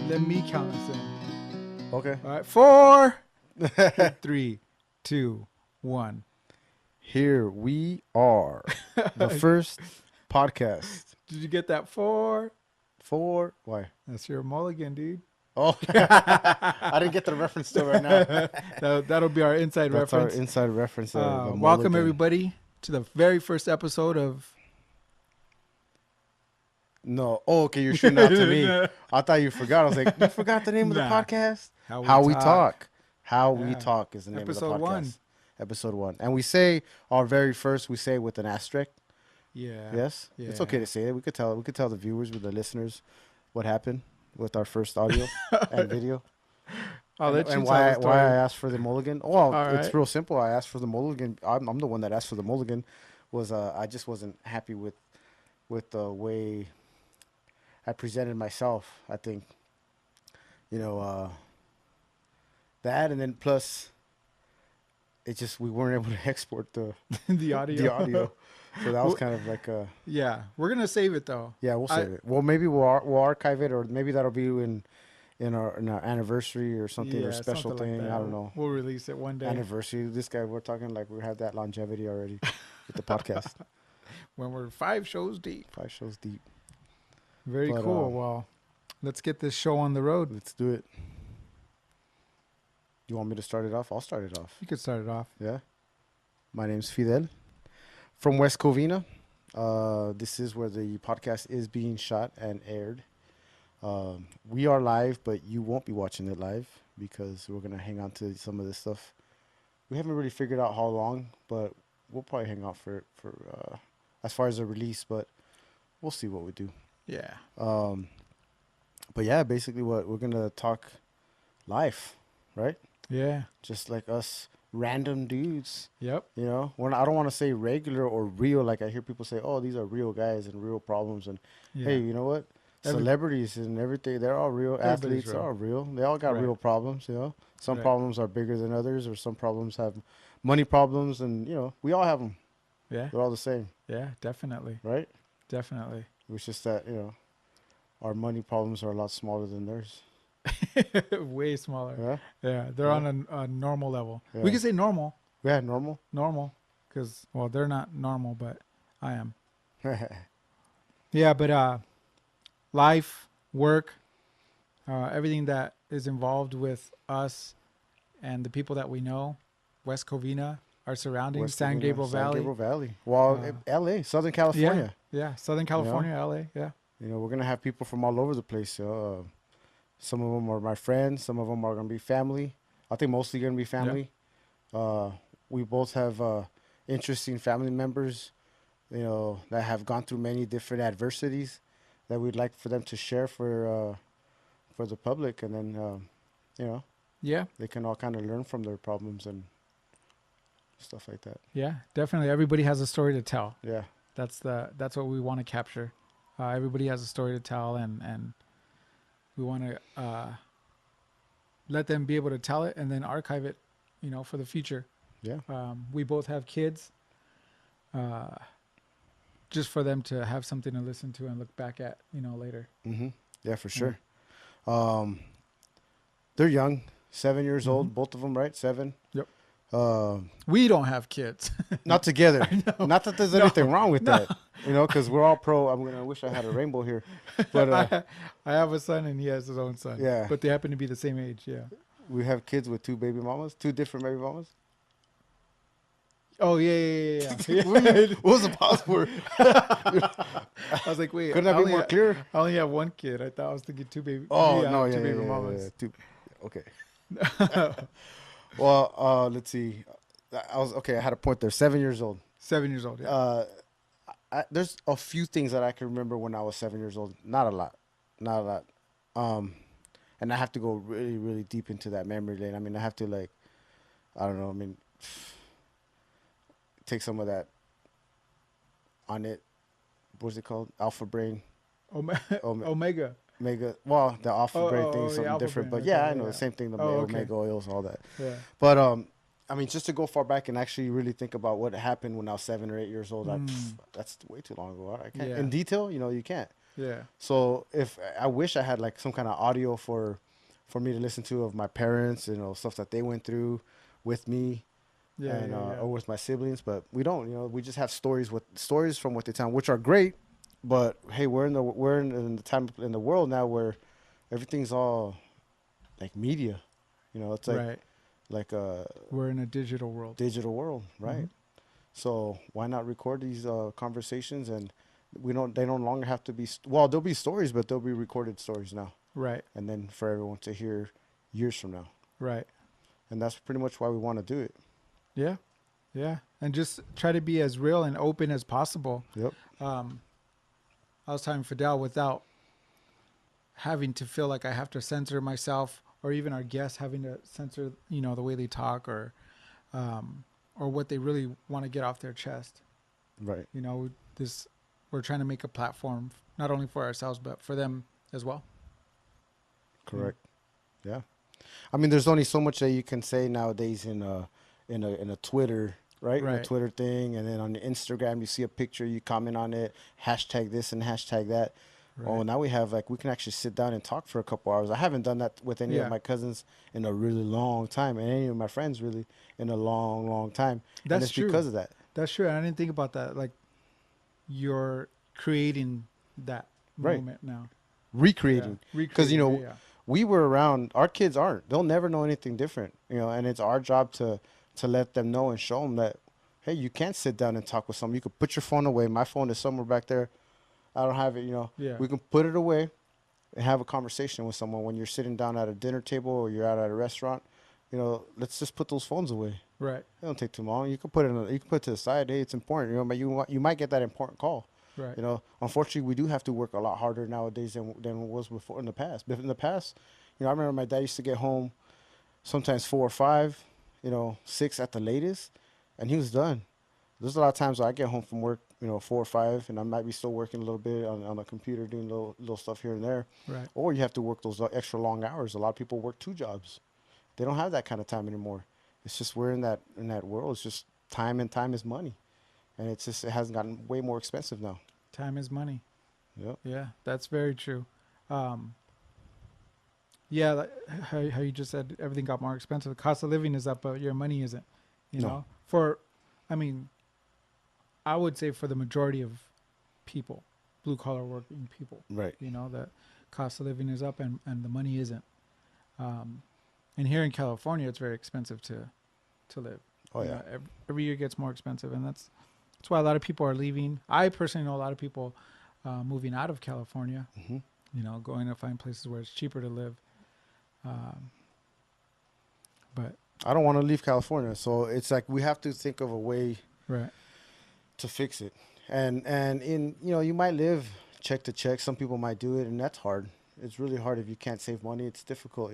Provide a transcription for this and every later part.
Let me count us in. Okay. All right. 4, 3, 2, 1. Here we are. The first podcast. Did you get that 4? Why? That's your mulligan, dude. Oh, I didn't get the reference still right now. That'll be our inside That's reference. our inside reference. The Welcome mulligan. everybody to the very first episode of. No. Oh, okay. You're shooting out to me. I thought you forgot. I was like, you forgot the name of the Nah. podcast? How We Talk. How We Yeah. Talk is the name Episode of the podcast. 1. Episode 1. And we say our very first, we say it with an asterisk. Yeah. Yes? Yeah. It's okay to say it. We could tell the viewers, with the listeners, what happened with our first audio and video. I'll let you and tell the story. why I asked for the mulligan. Well, All it's right. real simple. I asked for the mulligan. I'm the one that asked for the mulligan. I just wasn't happy with the way I presented myself. I think, that, and then plus, we weren't able to export the audio. So that was kind of like a. Yeah, we're gonna save it though. Yeah, we'll save it. Well, maybe we'll archive it, or maybe that'll be in our anniversary or something, or special something thing. like that. I don't know. We'll release it one day Anniversary. This guy, we're talking like we have that longevity already with the podcast. when we're 5 shows deep. 5 shows deep. Very cool. Well, let's get this show on the road. Let's do it. You want me to start it off? I'll start it off. You could start it off. Yeah. My name's Fidel from West Covina. This is where the podcast is being shot and aired. We are live, but you won't be watching it live because we're going to hang on to some of this stuff. We haven't really figured out how long, but we'll probably hang out for as far as the release, but we'll see what we do. Yeah. But yeah, basically what we're going to talk life, right? Yeah. Just like us random dudes. Yep. I don't want to say regular or real. Like I hear people say, "Oh, these are real guys and real problems." And Yeah. hey, you know what? Celebrities and everything, they're all real. Athletes are all real. They all got Right. real problems. Some Right. problems are bigger than others, or some problems have money problems, and we all have them. Yeah. They're all the same, Yeah. Definitely. right? Definitely. It's just that our money problems are a lot smaller than theirs. Way smaller. Yeah. Yeah. They're on a normal level. Yeah. We can say normal. Yeah, normal. Normal. Because, well, they're not normal, but I am. Yeah. But life, work, everything that is involved with us and the people that we know, West Covina, our surroundings, San Gabriel Valley. Well, LA, Southern California. Yeah. Southern California, LA. Yeah. We're going to have people from all over the place. Some of them are my friends. Some of them are going to be family. I think mostly going to be family. We both have interesting family members, that have gone through many different adversities that we'd like for them to share for the public. And then, Yeah. they can all kind of learn from their problems and stuff like that. Yeah. Definitely. Everybody has a story to tell. Yeah. That's what we want to capture. Everybody has a story to tell, and we want to let them be able to tell it and then archive it, for the future. Yeah. We both have kids, just for them to have something to listen to and look back at, later. Mm-hmm. Yeah, for sure. They're young, 7 years old, both of them, right? 7. Yep. Uh, We don't have kids. Not together. Not that there's anything wrong with that, because we're all pro. I wish I had a rainbow here, but I have a son and he has his own son. Yeah. But they happen to be the same age. Yeah. we have kids with 2 different baby mamas. Oh yeah. What was the password? I was like, wait. Couldn't that be more clear? I only have one kid. I thought I was thinking 2 baby. Oh, yeah, no, 2 yeah, baby yeah, mamas. yeah, 2. Okay. Well, let's see. I had a point there. 7 years old. 7 years old. Yeah. There's a few things that I can remember when I was 7 years old. Not a lot. And I have to go really, really deep into that memory lane. I mean, I have to I don't know. Take some of that on it. What's it called? Alpha brain. Omega. Omega. Well, the alpha brain thing is something alpha different. brain, But yeah, okay, I know yeah. the same thing. The Okay. omega oils, all that. Yeah. But just to go far back and actually really think about what happened when I was 7 or 8 years old, that's way too long ago. I can't Yeah. in detail. You can't. Yeah. So if I wish I had like some kind of audio for me to listen to of my parents, stuff that they went through with me Yeah. and Yeah. Yeah. or with my siblings, but we don't. We just have stories from what they tell, which are great. But hey, we're in the time in the world now where everything's all like media. It's Right. like a We're in a digital world. digital world, Mm-hmm. right? So why not record these conversations? And we don't. They no longer have to be. Well, there'll be stories, but they'll be recorded stories now, Right. and then for everyone to hear years from now. Right. And that's pretty much why we want to do it. Yeah. Yeah. And just try to be as real and open as possible. Yep. Um, I was telling Fidel without having to feel like I have to censor myself, or even our guests having to censor, the way they talk, um, or what they really want to get off their chest. Right. You know, this we're trying to make a platform not only for ourselves but for them as well. Yeah. Correct. Yeah. I mean, there's only so much that you can say nowadays in a Twitter, right? In a Right. Twitter thing, and then on Instagram, you see a picture, you comment on it, hashtag this and hashtag that. Oh, Right. now we can actually sit down and talk for a couple hours. I haven't done that with any of Yeah. my cousins in a really long time, and any of my friends really in a long, long time, and That's it's true. because of that. That's true. And I didn't think about that. Like you're creating that Right. moment now. Yeah. Recreating, because Recreating. Yeah. Yeah. we were around. Our kids aren't. They'll never know anything different. And it's our job to let them know and show them that, hey, you can't sit down and talk with someone. You could put your phone away. My phone is somewhere back there. I don't have it. Yeah. We can put it away and have a conversation with someone when you're sitting down at a dinner table or you're out at a restaurant. Let's just put those phones away. Right. It don't take too long. You can put it to the side. Hey, it's important. But you might get that important call. Right. Unfortunately, we do have to work a lot harder nowadays than it was before in the past. But in the past, I remember my dad used to get home sometimes 4 or 5, 6 at the latest, and he was done. There's a lot of times where I get home from work, 4 or 5, and I might be still working a little bit on the computer, doing little stuff here and there. Right. Or you have to work those extra long hours. A lot of people work 2 jobs. They don't have that kind of time anymore. It's just we're in that world. It's just time, and time is money, and it hasn't gotten way more expensive now. Time is money. Yep. Yeah. That's very true. Um, yeah. Like how you just said everything got more expensive. The cost of living is up, but your money isn't. You No. know, I mean, I would say for the majority of people, blue collar working people, Right. that cost of living is up and the money isn't. Um, and here in California, it's very expensive to live. Oh yeah. Every year gets more expensive, and that's why a lot of people are leaving. I personally know a lot of people moving out of California. Hmm. Going to find places where it's cheaper to live. Um, but I don't want to leave California, so it's like we have to think of a way right, to fix it. And you might live check to check. Some people might do it, and that's hard. It's really hard if you can't save money. It's difficult.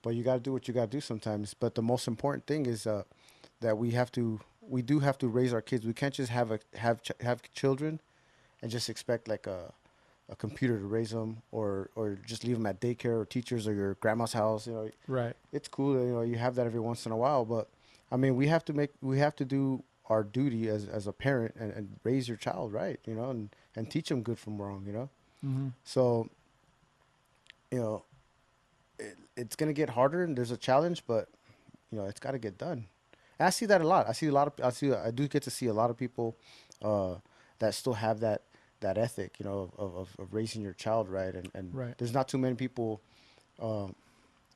But you got to do what you got to do sometimes. But the most important thing is that we do have to raise our kids. We can't just have children and just expect like a computer to raise them, or just leave them at daycare or teachers or your grandma's house. right, It's cool. You have that every once in a while, but I mean, we have to do our duty as a parent, and raise your child right, and teach them good from wrong. hmm So, you know, it's gonna get harder, and there's a challenge, but it's got to get done. And I see that a lot. I do get to see a lot of people uh, that still have that ethic, of raising your child right, and right, there's not too many people. Um,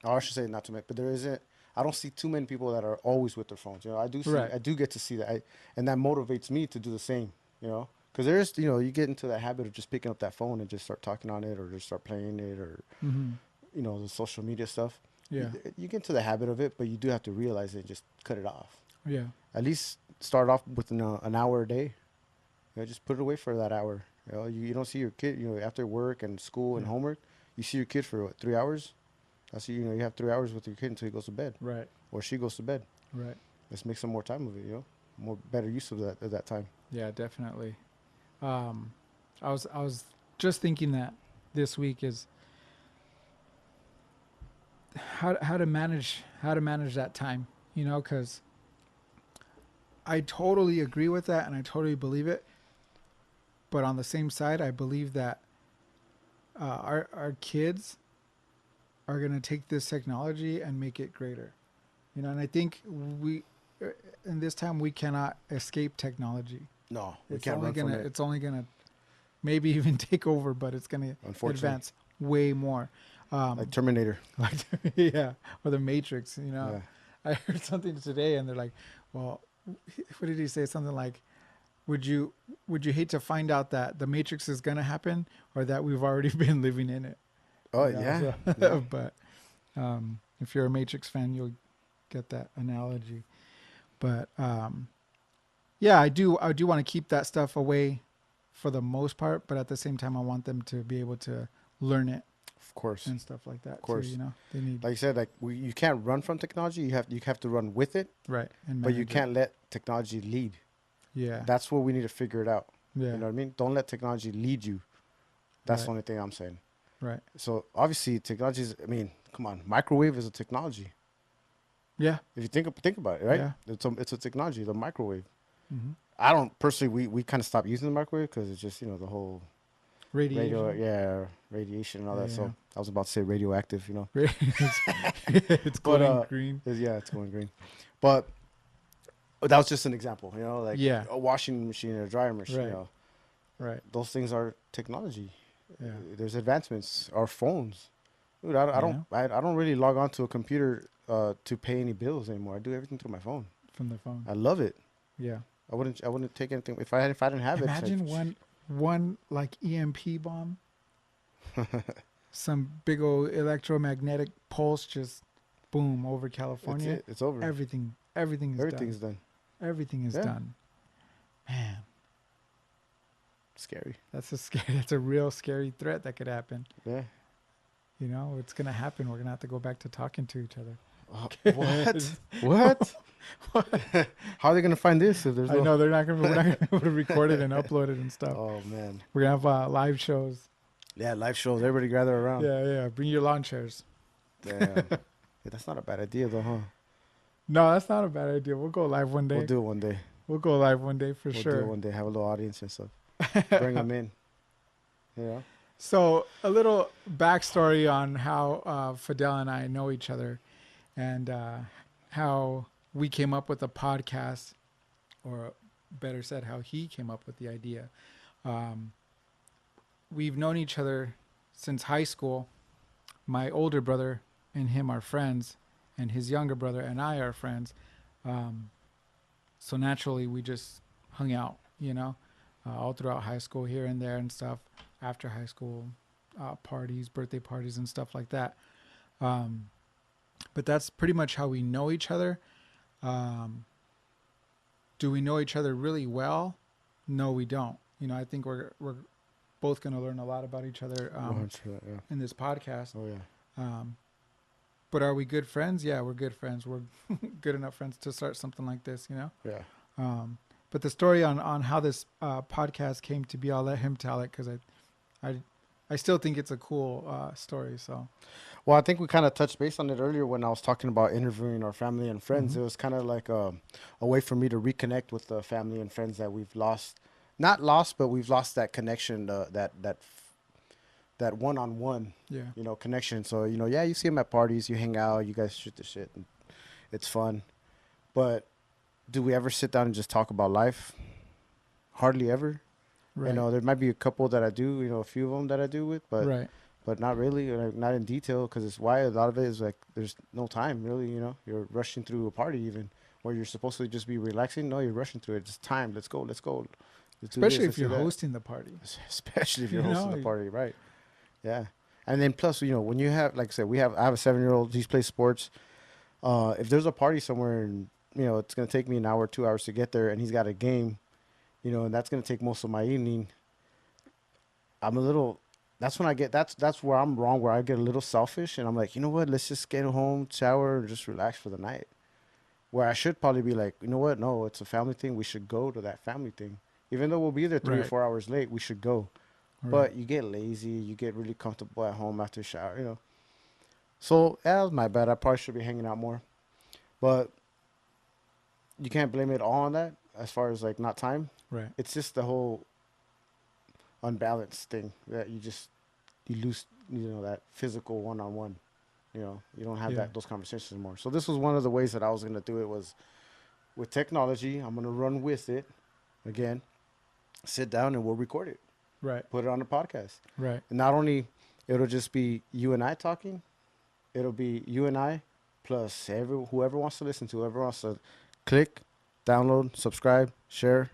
or I should say not too many, but there isn't. I don't see too many people that are always with their phones. right, I do get to see that, and that motivates me to do the same. Because you get into that habit of just picking up that phone and just start talking on it, or just start playing it, or hmm the social media stuff. You, yeah, you get into the habit of it, but you do have to realize it and just cut it off. yeah, At least start off with an hour a day. Just put it away for that hour. You don't see your kid, after work and school and yeah, homework. You see your kid for what, 3 hours? You have 3 hours with your kid until he goes to bed, right, or she goes to bed. right, Let's make some more time of it. More better use of that time. yeah, definitely. Um, I was just thinking that this week is how to manage that time, because I totally agree with that and I totally believe it. But on the same side, I believe that our kids are gonna take this technology and make it greater. You know, and I think we in this time we cannot escape technology. No, we can't run from it. It's only gonna maybe even take over, but it's gonna Unfortunately, advance way more. like Terminator. Like yeah, or the Matrix. You know, Yeah. I heard something today, and they're like, "Well, what did he say? Something like, would you hate to find out that the Matrix is gonna happen, or that we've already been living in it?" Oh You know, yeah, yeah. so, but if you're a Matrix fan, you'll get that analogy. But yeah, I do want to keep that stuff away for the most part, but at the same time, I want them to be able to learn it Of course, and stuff like that of too. course. You know, they need Like you said, like you can't run from technology. You have to run with it, right and but you manage it. can't let technology lead. Yeah, That's what we need to figure it out. yeah, You know what I mean? Don't let technology lead you. That's the right, only thing I'm saying. right. So obviously, technology is. I mean, come on, microwave is a technology. Yeah, If you think about it, right? yeah. It's a technology, the microwave. Hmm. I don't personally. We kind of stopped using the microwave because it's just the whole Radiation. radiation and all that. Yeah, So I was about to say radioactive, it's but glowing green. yeah, it's going green. But that was just an example, like Yeah, a washing machine or a dryer machine. right, right. Those things are technology. Yeah, There's advancements. Our phones, dude. I don't yeah. I don't really log on to a computer to pay any bills anymore. I do everything through my phone. From the phone. I love it. Yeah. I wouldn't take anything if I didn't have it. It's like, Imagine one like EMP bomb, some big old electromagnetic pulse just boom over that's California. it. It's over. Everything is done. Everything's done. Everything is Yeah. done. Man, Scary. that's a scary. That's a real scary threat that could happen. Yeah. You know, it's gonna happen. We're gonna have to go back to talking to each other. What? What? How are they gonna find this if there's I no? know they're not gonna. We're not gonna be able to record it and upload it and stuff. Oh man. We're gonna have live shows. Yeah, live shows. Everybody gather around. Yeah, yeah. Bring your lawn chairs. Damn. Yeah, that's not a bad idea though, huh? No, that's not a bad idea. We'll go live one We'll day. do it one day. We'll go live one day for We'll do it sure. one day. Have a little audience and stuff. Bring them in. Yeah. So, a little backstory on how Fidel and I know each other and how we came up with a podcast, or better said, how he came up with the idea. Um, we've known each other since high school. My older brother and him are friends, and his younger brother and I are friends. Um, so, naturally, we just hung out, all throughout high school, here and there and stuff, after high school. Parties, birthday parties, and stuff like that. Um, but that's pretty much how we know each other. Um, do we know each other really well? No, we don't. I think we're both going to learn a lot about each other 100%. Yeah. in this podcast. Oh yeah. Um, but are we good friends? Yeah, we're good friends. We're good enough friends to start something like this. Yeah. But the story on how this podcast came to be, I'll let him tell it because I still think it's a cool story. So, Well, I think we kind of touched base on it earlier when I was talking about interviewing our family and friends. Mhm. It was kind of like a way for me to reconnect with the family and friends that we've lost. Not lost, but we've lost that connection, that one-on-one, yeah, connection. So, yeah, you see them at parties, you hang out, you guys shoot the shit, and it's fun. But do we ever sit down and just talk about life? Hardly ever. right, There might be a couple that I do, a few of them that I do with, but right, not really, like, not in detail, because it's why a lot of it is like there's no time really. You're rushing through a party even where you're supposed to just be relaxing. No, you're rushing through it. It's time. Let's go. Let's go. Let's do this. especially if Let's do you're that. hosting the party. Especially if you're You hosting know, the party, right? Yeah. And then plus, when you have, like I said, I have a 7-year-old. He plays sports. If there's a party somewhere and it's gonna take me an hour, 2 hours to get there, and he's got a game, and that's gonna take most of my evening. I'm a little. That's when I get. That's where I'm wrong. Where I get a little selfish, and I'm like, you know what? Let's just get home, shower, and just relax for the night. Where I should probably be like, you know what? No, it's a family thing. We should go to that family thing, even though we'll be there 3 or right, 4 hours late. We should go. right, But you get lazy. You get really comfortable at home after a shower. So that was my bad. I probably should be hanging out more, but you can't blame it all on that. As far as like not time, right, it's just the whole unbalanced thing that you lose, that physical one-on-one. You don't have Yeah. those conversations anymore. So this was one of the ways that I was gonna do it was with technology. I'm gonna run with it again. Sit down and we'll record it, Right. put it on the podcast, Right. and not only it'll just be you and I talking. It'll be you and I plus whoever wants to listen to, whoever wants to click, download, subscribe, share,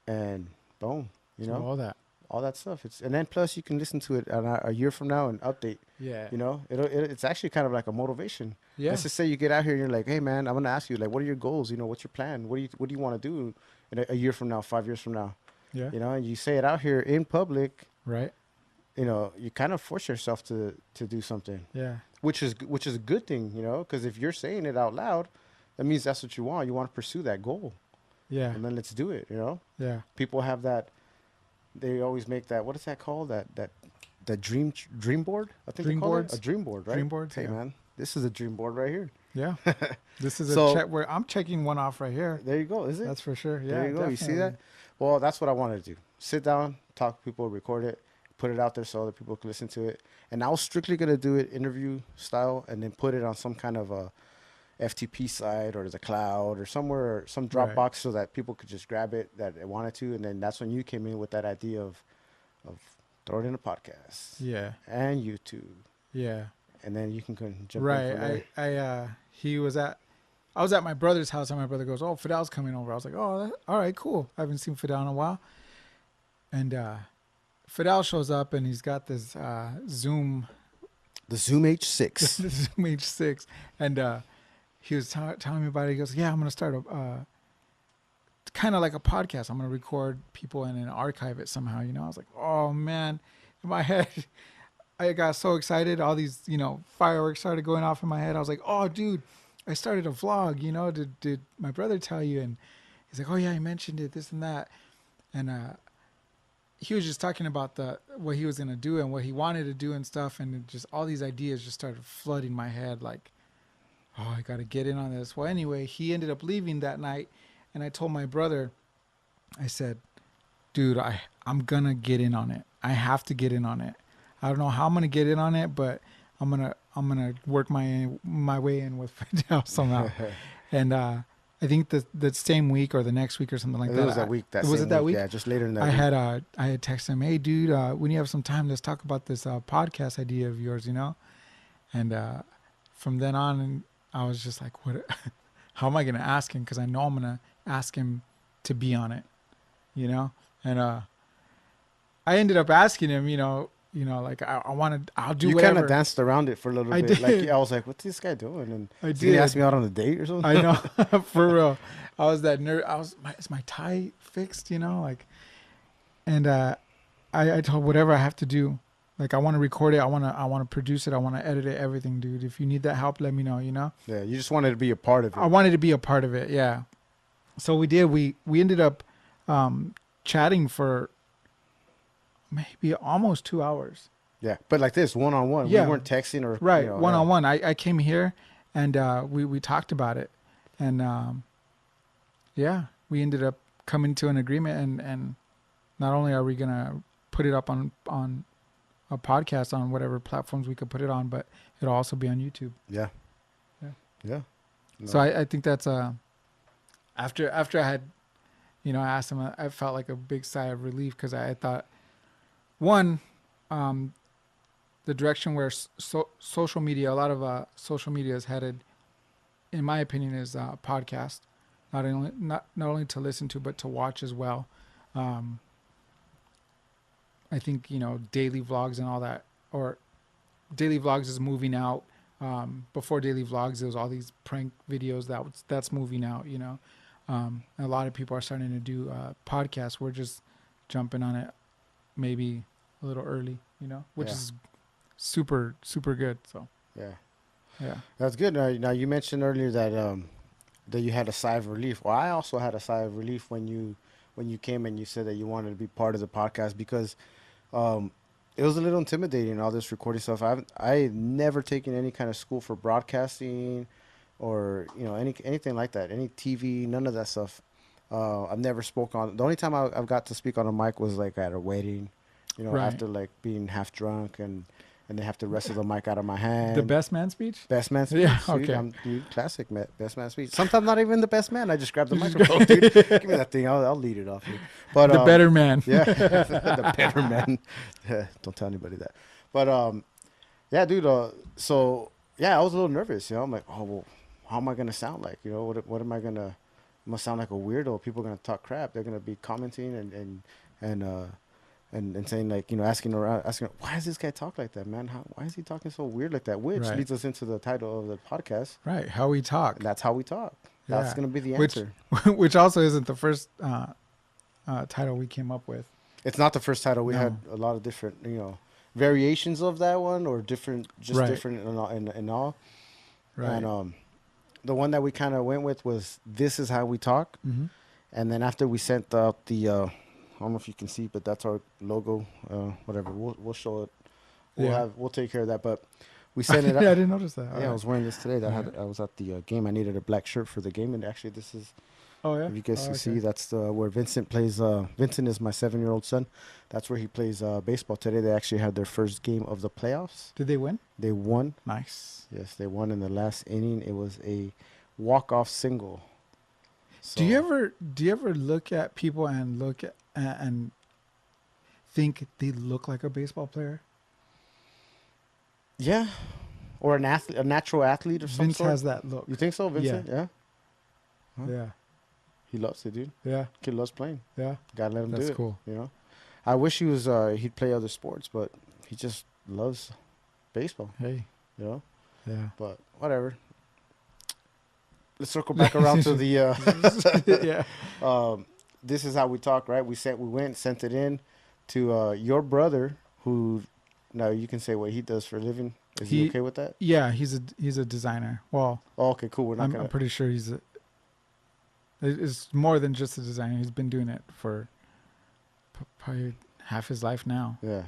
and boom. You So know all that. all that stuff. And then plus you can listen to it a year from now and update. Yeah. It's actually kind of like a motivation. Yeah. Let's just say you get out here and you're like, hey man, I'm gonna ask you like, what are your goals? What's your plan? What do you want to do in a year from now, 5 years from now? Yeah. And you say it out here in public. Right. You kind of force yourself to do something, Yeah. which is a good thing, because if you're saying it out loud, that means that's what you want. You want to pursue that goal, Yeah. and then let's do it. Yeah. People have that. They always make that. What is that called? That dream board. I think Dream they call boards? it a dream board, right? Dream boards. Hey Yeah. man, this is a dream board right here. Yeah. This is a So check where I'm checking one off right here. there you go. Is it? That's for sure. Yeah. There you go. You see that? Definitely. Well, that's what I wanted to do. Sit down, talk to people, record it, put it out there so other people can listen to it. And I was strictly gonna do it interview style, and then put it on some kind of a FTP site or the cloud or somewhere, some Right. Dropbox, so that people could just grab it that they wanted to. And then that's when you came in with that idea of throw it in a podcast Yeah. and YouTube, Yeah. and then you can jump in from Right. there. I was at my brother's house and my brother goes, "Oh, Fidel's coming over." I was like, "Oh, all right, cool. I haven't seen Fidel in a while." And Fidel shows up and he's got this Zoom The Zoom H6. Zoom H6, and he was telling me about it. He goes, "Yeah, I'm gonna start a kind of like a podcast. I'm gonna record people and then archive it somehow." I was like, "Oh man!" In my head, I got so excited. All these fireworks started going off in my head. I was like, "Oh, dude, I started a vlog. Did my brother tell you?" And he's like, "Oh yeah, he mentioned it, this and that," and he was just talking about what he was gonna do and what he wanted to do and stuff, and it just all these ideas just started flooding my head. Like, oh, I gotta get in on this. Well, anyway, he ended up leaving that night, and I told my brother, I said, "Dude, I'm gonna get in on it. I have to get in on it. I don't know how I'm gonna get in on it, but I'm gonna work my way in with Fidel somehow." And I think the same week or the next week or something like It that. was that week. Was it that week? Yeah, just later in that I week. had texted him, "Hey, dude, when you have some time, let's talk about this podcast idea of yours, And from then on, I was just like, "What? How am I gonna ask him? Because I know I'm gonna ask him to be on it, And I ended up asking him, like I wanted, I'll do You whatever. kind of danced around it for a little I bit. did. Like I was like, "What's this guy doing?" And I is he gonna did. ask me out on a date or something? I know, for real. I was that nerd. Is my tie fixed? And I told whatever I have to do. Like I want to record it. I want to produce it. I want to edit it. Everything, dude. If you need that help, let me know. Yeah, you just wanted to be a part of it. I wanted to be a part of it. Yeah. So we did. We ended up chatting for maybe almost 2 hours. Yeah, but like this, one on one. Yeah. We weren't texting or Right, one on one. I came here and we talked about it, and yeah, we ended up coming to an agreement, and not only are we gonna put it up on a podcast on whatever platforms we could put it on, but it'll also be on YouTube. Yeah. Yeah. Yeah. No. So I think that's after I had, I asked him, I felt like a big sigh of relief because I thought, one, the direction where social media, a lot of social media is headed, in my opinion, is podcast. Not only to listen to, but to watch as well. I think daily vlogs and all that, or daily vlogs is moving out. Before daily vlogs, there was all these prank videos that's moving out. A lot of people are starting to do podcasts. We're just jumping on it, maybe a little early. Which Yeah. is super super good. So Yeah. That's good. Now you mentioned earlier that you had a sigh of relief. Well, I also had a sigh of relief when you came and you said that you wanted to be part of the podcast because it was a little intimidating, all this recording stuff. I never taken any kind of school for broadcasting or anything like that, any TV, none of that stuff. I've never spoke on. The only time I've got to speak on a mic was like at a wedding You know, Right. after like being half drunk and they have to wrestle the mic out of my The hand. best man speech? Best man Yeah, speech, dude. okay. Dude, classic best man speech. Sometimes not even the best man. I just grab the You just microphone, dude. Give me go- that thing. I'll lead it off here. But the better man. yeah, the better man. Don't tell anybody that. But yeah, dude. So yeah, I was a little nervous. You know, I'm like, oh well, how am I gonna sound like? You know, what am I gonna? I'm gonna sound like a weirdo. People are gonna talk crap. They're gonna be commenting and saying like, you know, asking around, asking why does this guy talk like that, man? Why is he talking so weird like that? Which Right. leads us into the title of the podcast, Right. How we and talk. that's how we talk. That's Yeah. gonna be the Which answer. which also isn't the first title we came up with. It's not the first title. We had No. a lot of different, you know, variations of that one, or different, just Right. different in all. And Right. the one that we kind of went with was "This is how we talk." Mm-hmm. And then after we sent out the, I don't know if you can see, but that's our logo. Whatever, we'll show it. Yeah. We'll take care of that. But we I sent it out. didn't notice that. All Yeah, I right. was wearing this today. All right. I was at the game. I needed a black shirt for the game, and actually, this is, Oh yeah. if you guys Oh, can okay. see, that's where Vincent plays. Vincent is my 7-year-old son. That's where he plays baseball today. They actually had their first game of the playoffs. Did they win? They won. Nice. Yes, they won in the last inning. It was a walk-off single. So, Do you ever look at people and look at and think they look like a baseball player? yeah, or an athlete, a natural athlete of some Vince sort. has that look. You think so, Vincent? Yeah. Huh? Yeah. He loves it, dude. Yeah. Kid loves playing. Yeah. Gotta let him That's do it. cool. You know, I wish he was. He'd play other sports, but he just loves baseball. Hey. You know, Yeah. but whatever. Let's circle back around to the. Yeah. This is how we talk, right? Sent it in to your brother, who now you can say what he does for a living. Is he okay with that? Yeah, he's a designer. Well, Oh, okay, cool. We're not I'm gonna. pretty sure it's more than just a designer. He's been doing it for probably half his life now. Yeah.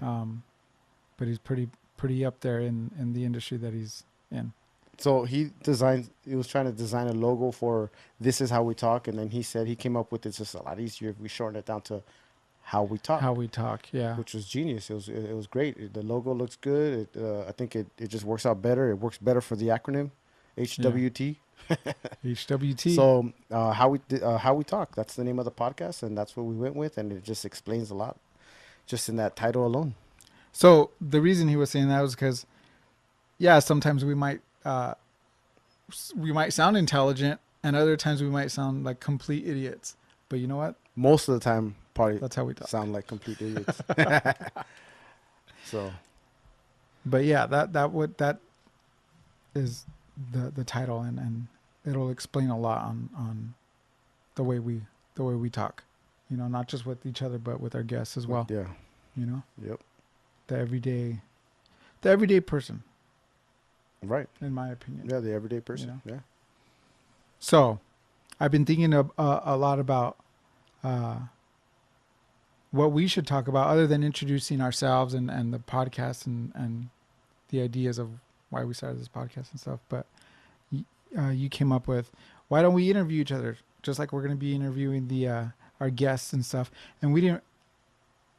But he's pretty up there in the industry that he's in. So he was trying to design a logo for "This is how we talk," and then he said he came up with it's just a lot easier if we shorten it down to "How we talk," How we talk, yeah. which was genius. It was great. The logo looks good. I think it just works out better. It works better for the acronym HWT. HWT. So how we talk. That's the name of the podcast, and that's what we went with, and it just explains a lot, just in that title alone. So the reason he was saying that was because, yeah, sometimes we might sound intelligent, and other times we might sound like complete idiots. But you know what? Most of the time, probably That's how we talk. sound like complete idiots. So But yeah, that is the title, and it'll explain a lot on the way we talk. You know, not just with each other, but with our guests as well. yeah, You know, yep, the everyday person, right. in my opinion. Yeah, the everyday person. know? Yeah. So, I've been thinking a lot about what we should talk about, other than introducing ourselves and the podcast and the ideas of why we started this podcast and stuff. But you came up with, why don't we interview each other, just like we're going to be interviewing our guests and stuff. And we didn't,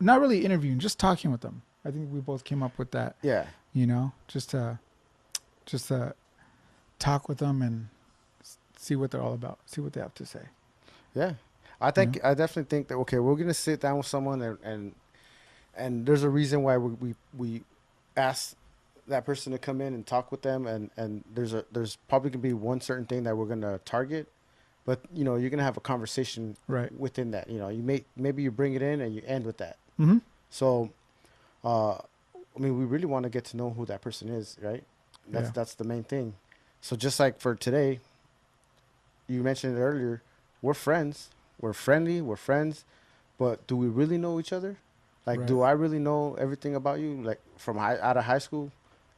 not really interviewing, just talking with them. I think we both came up with that. Yeah. You know, just to talk with them and see what they're all about, see what they have to say. Yeah. I definitely think that, okay, we're going to sit down with someone and there's a reason why we ask that person to come in and talk with them. And there's probably going to be one certain thing that we're going to target, but you know, you're going to have a conversation Right. within that, you know, maybe you bring it in and you end with that. Mm-hmm. So, I mean, we really want to get to know who that person is, right? That's the main thing. So just like for today, you mentioned it earlier, we're friends, we're friendly, we're friends, but do we really know each other? Like, Right. do I really know everything about you? Like from out of high school,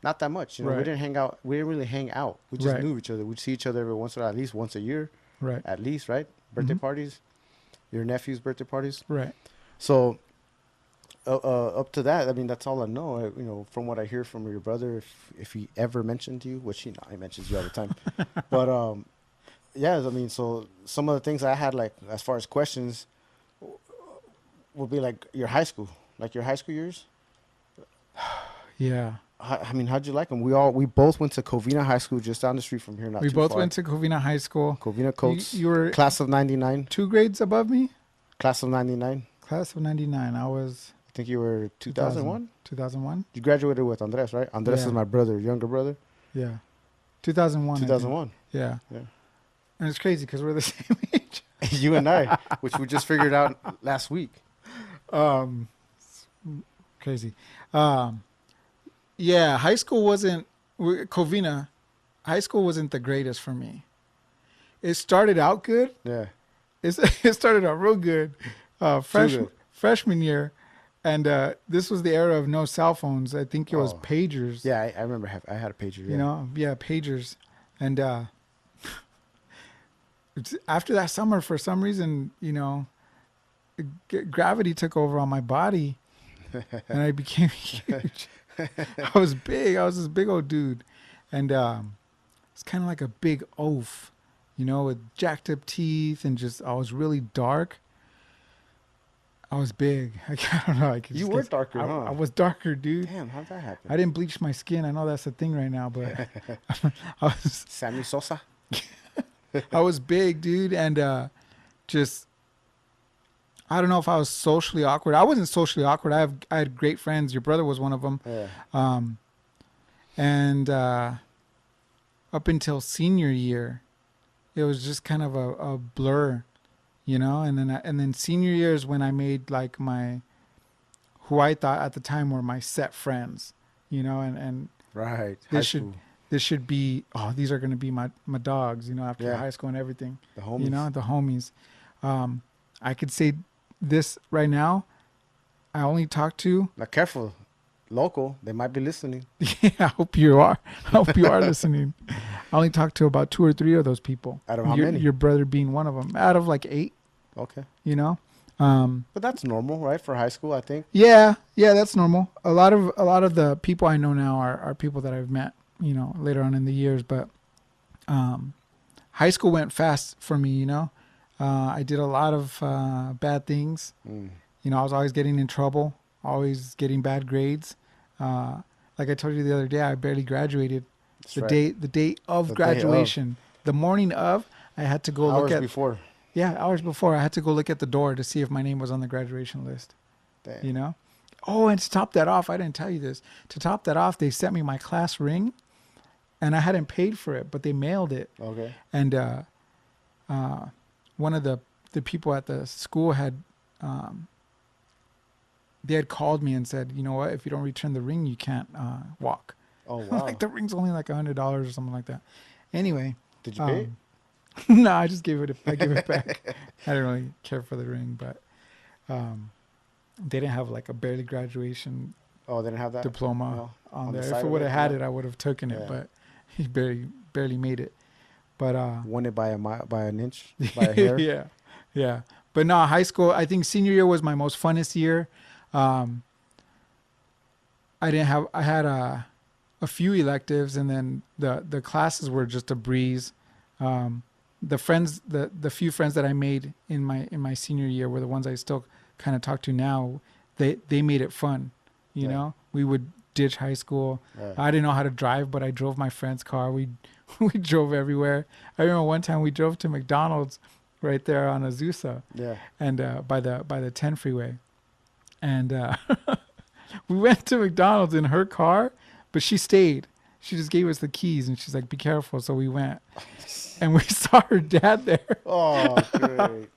not that much. You know, we Right. didn't hang out. We didn't really hang out. We just Right. knew each other. We'd see each other every once in a while, at least once a year, Right. at least, right? Birthday Mhm. parties, your nephew's birthday parties. Right. So up to that, I mean, that's all I know. You know, from what I hear from your brother, if he ever mentioned you, which he mentions you all the time, but yeah, I mean, so some of the things I had, like as far as questions, would be like your high school. Like your high school years? Yeah. I mean, how'd you like them? We both went to Covina High School just down the street from here, not We too both far. went to Covina High School. Covina You Coats, you were class of '99. 2 grades above me? Class of '99. Class of 99. I was I think you were 2000. 2001. 2001? You graduated with Andres, right? Andres is Yeah. my brother, younger brother. Yeah. 2001, I think. 2001. Yeah. Yeah. And it's crazy because we're the same age. You and I, which we just figured out last week. Um, Crazy. Um, yeah, high school wasn't, Covina, high school wasn't the greatest for me. It started out good. Yeah. It started out real good. Good. Freshman year. And this was the era of no cell phones. I think it was Oh. pagers. Yeah, I remember I had a pager. Yeah. You know, yeah, pagers. And after that summer, for some reason, you know, gravity took over on my body, and I became huge. I was big. I was this big old dude, and it's kind of like a big oaf, you know, with jacked up teeth, and just I was really dark. I was big. I don't know. You were darker, huh? I was darker, dude. Damn, how'd that happen? I didn't bleach my skin. I know that's a thing right now, but I was Sammy Sosa. I was big, dude, and just I don't know if I was socially awkward. I wasn't socially awkward. I had great friends. Your brother was one of them. Yeah. And up until senior year, it was just kind of a blur, you know. And then senior year is when I made like who I thought at the time were my set friends, you know. And Right. this should be these are going to be my dogs, you know, after Yeah. high school and everything. The homies. You know, the homies. I could say this right now. I only talk to. Now, careful. Local. They might be listening. Yeah, I hope you are. I hope you are listening. I only talk to about 2 or 3 of those people. Out of how many? Your brother being one of them. Out of like 8. Okay. You know. But that's normal, right? For high school, I think. Yeah, that's normal. A lot of the people I know now are people that I've met, you know, later on in the years. But high school went fast for me, you know. I did a lot of bad things. You know, I was always getting in trouble, always getting bad grades. Like I told you the other day, I barely graduated. That's The right. date of The day graduation, the morning of, I had to go Hours look at. before. Yeah, hours before, I had to go look at the door to see if my name was on the graduation list. Damn. You know. Oh, and to top that off, I didn't tell you this. To top that off, they sent me my class ring, and I hadn't paid for it, but they mailed it. Okay. And one of the people at the school had they had called me and said, you know what, if you don't return the ring, you can't walk. Oh, wow. Like the ring's only like $100 or something like that. Anyway. Did you pay it? No, I just gave it. I gave it back. I didn't really care for the ring, but they didn't have like a barely graduation Oh, they didn't have that? diploma No. on On the there. side If it of would it? have had No. it, I would have taken it, Yeah. but he barely made it. But Won it by an inch, by a hair. yeah. But no, high school. I think senior year was my most funnest year. I had a few electives, and then the classes were just a breeze. The few friends that I made in my senior year were the ones I still kind of talk to now. They made it fun, you Yeah. know. We would ditch high school. Yeah. I didn't know how to drive, but I drove my friend's car. We drove everywhere. I remember one time we drove to McDonald's right there on Azusa, Yeah. and by the 10 freeway, and we went to McDonald's in her car, but she stayed. She just gave us the keys, and she's like, "Be careful." So we went, and we saw her dad there, Oh, great.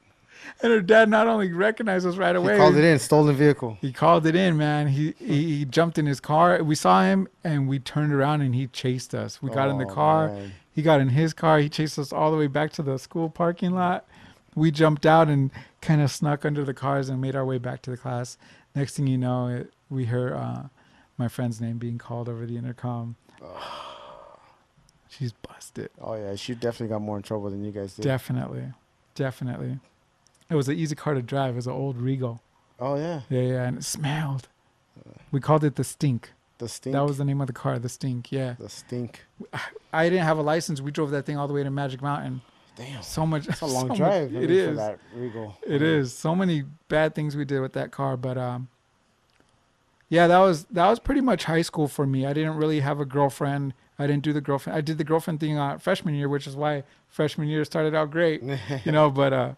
and her dad not only recognized us right away. He called it in, stolen vehicle. He called it in, man. He jumped in his car. We saw him, and we turned around, and he chased us. We got in the Oh, car. man. He got in his car. He chased us all the way back to the school parking lot. We jumped out and kind of snuck under the cars and made our way back to the class. Next thing you know, we heard my friend's name being called over the intercom. She's busted. Oh, yeah. She definitely got more in trouble than you guys did. Definitely. It was an easy car to drive. It was an old Regal. Oh, yeah. Yeah, and it smelled. We called it the Stink. The stink. That was the name of the car, the Stink. Yeah. The stink. I didn't have a license. We drove that thing all the way to Magic Mountain. Damn. So much. It's a long so drive. Much, I it mean, for is. that Regal. It is. So many bad things we did with that car, but Yeah, that was pretty much high school for me. I didn't really have a girlfriend. I didn't do the girlfriend. I did the girlfriend thing freshman year, which is why freshman year started out great, but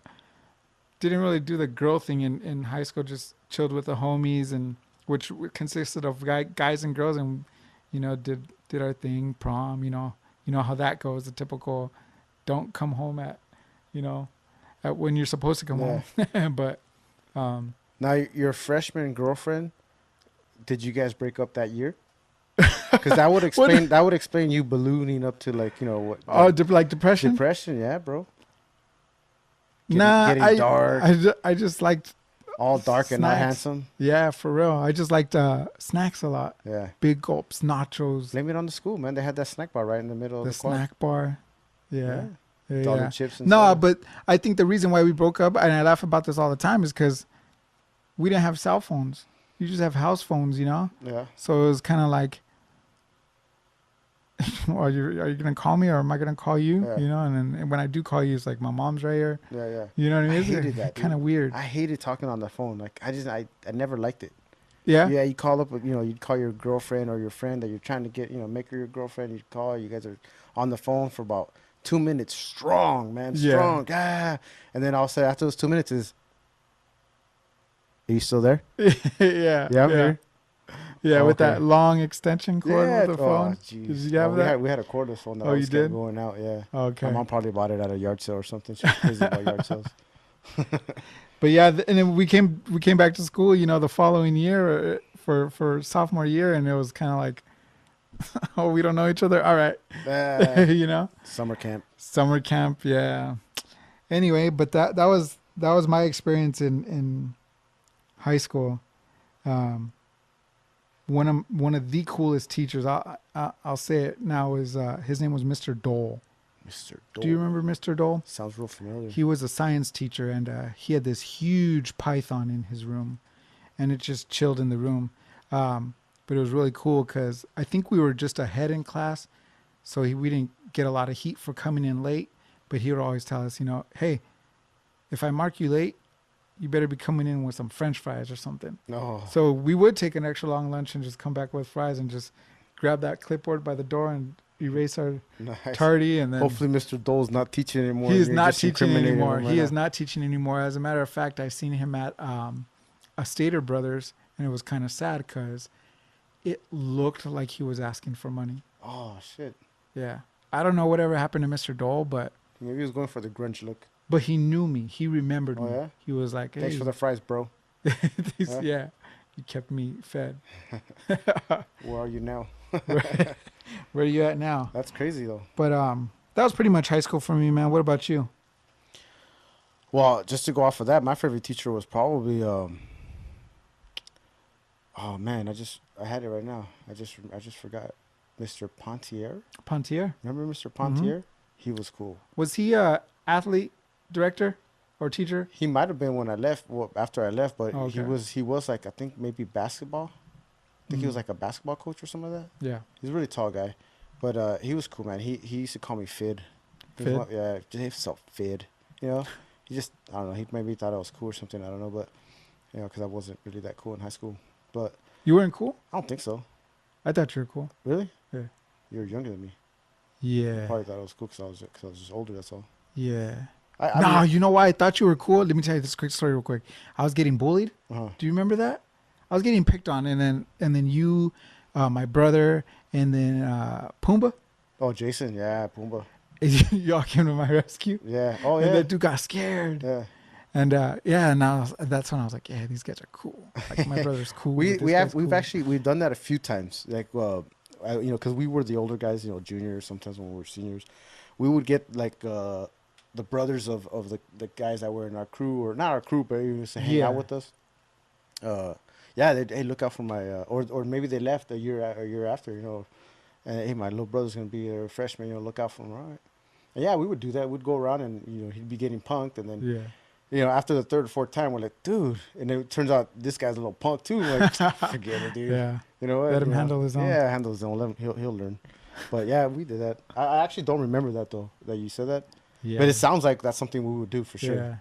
didn't really do the girl thing in high school. Just chilled with the homies, and which consisted of guys and girls, and did our thing, prom. You know how that goes. The typical, don't come home you know, at when you're supposed to come Yeah. home. But Now, your freshman girlfriend, did you guys break up that year? Because that would what? explain you ballooning up to like what Oh, like depression? depression, yeah, bro. Nah, Getting dark, I just liked all dark and not snacks. handsome. Yeah, for real. I just liked snacks a lot. Yeah. Big gulps, nachos, Blame it on the school, man. They had that snack bar right in the middle of the the quad. snack bar. Yeah. Yeah. Yeah, Dollar yeah. chips and No, soda. but I think the reason why we broke up, and I laugh about this all the time, is because we didn't have cell phones. You just have house phones, Yeah. So it was kind of like, are you gonna call me or am I gonna call you? Yeah. And then when I do call you, it's like my mom's right here. Yeah, yeah. You know what I mean? I It's hated that, kind of dude. weird. I hated talking on the phone. Like I never liked it. Yeah. Yeah, you call up, you'd call your girlfriend or your friend that you're trying to get, make her your girlfriend. You'd call. You guys are on the phone for about 2 minutes, strong, man, Yeah. strong. Ah, and then all of a sudden after those 2 minutes is, are you still there? Yeah. Yeah, I'm Yeah. here. Yeah, Oh, with okay. that long extension cord Yeah. with the Oh, phone. Did jeez. you have that? We had a cordless phone that Oh, you always kept did? going out. Yeah. My Okay. mom probably bought it at a yard sale or something. She was crazy about yard sales. But yeah, and then we came back to school, the following year for sophomore year, and it was kind of like, oh, we don't know each other. All right, Ah, you know, summer camp. summer camp. Yeah. Anyway, but that was my experience in high school. Um, one of the coolest teachers, I'll say it now, is his name was Mr. Dole. Mr. Do you Dole. remember Mr. Dole? Sounds real familiar. He was a science teacher, and he had this huge python in his room, and it just chilled in the room. But it was really cool because I think we were just ahead in class, so we didn't get a lot of heat for coming in late. But he would always tell us, hey, if I mark you late, you better be coming in with some French fries or something. No. So we would take an extra long lunch and just come back with fries and just grab that clipboard by the door and erase our Nice. tardy, and then Hopefully, Mr. Dole's not teaching anymore. he is You're not just teaching incriminating anymore. him right He is now. not teaching anymore. As a matter of fact, I've seen him at a Stater Brothers, and it was kind of sad because it looked like he was asking for money. Oh shit. Yeah, I don't know whatever happened to Mr. Dole, but Maybe he was going for the grunge look. he knew me. He remembered Oh me. yeah. He was like, "Hey, Thanks for the fries, bro. Huh? yeah, you kept me fed." Where are you now? Where are you at now? That's crazy though. But that was pretty much high school for me, man. What about you? Well, just to go off of that, my favorite teacher was probably oh man, I had it right now. I just forgot. Mr. Pontier. Pontier? Remember Mr. Pontier? He was cool. Was he a athlete director or teacher? He might have been when I left, well, after I left, but Oh, okay. he was like I think maybe basketball. I think he was Mm. like a basketball coach or something like that. Yeah. He's a really tall guy, but he was cool, man. He used to call me Fid. Fid? Yeah, just so Fid. You know, he just I don't know. He maybe thought I was cool or something. I don't know, but because I wasn't really that cool in high school. But You weren't cool? I don't think so. I thought you were cool. Really? Yeah. You were younger than me. Yeah. Probably thought I was cool because I was just older. That's all. Yeah. I No, mean, you know why I thought you were cool? Let me tell you this quick story real quick. I was getting bullied. uh-huh. Do you remember that? I was getting picked on, and then you, my brother, and then Pumbaa, Oh, Jason. Yeah, Pumbaa. y'all came to my rescue. Yeah. Oh, And yeah. that dude got scared. Yeah. And that's when I was like, yeah, these guys are cool. Like my brother's cool. but this guy's cool. We've done that a few times. Like, because we were the older guys, juniors. Sometimes when we were seniors, we would get like the brothers of the guys that were in our crew, or not our crew, but who used to hang Yeah. out with us. Yeah, hey, look out for my or maybe they left a year after, and hey, my little brother's gonna be a freshman, look out for him, all right? And yeah, we would do that. We'd go around and he'd be getting punked, and then Yeah. after the third or fourth time, we're like, dude, and it turns out this guy's a little punk too. We're like, forget it, dude. Yeah. You know what? Let him You know, handle his own. Yeah, handle his own. Let him, he'll learn. But yeah, we did that. I actually don't remember that though. That you said that. Yeah. But it sounds like that's something we would do for sure. Yeah.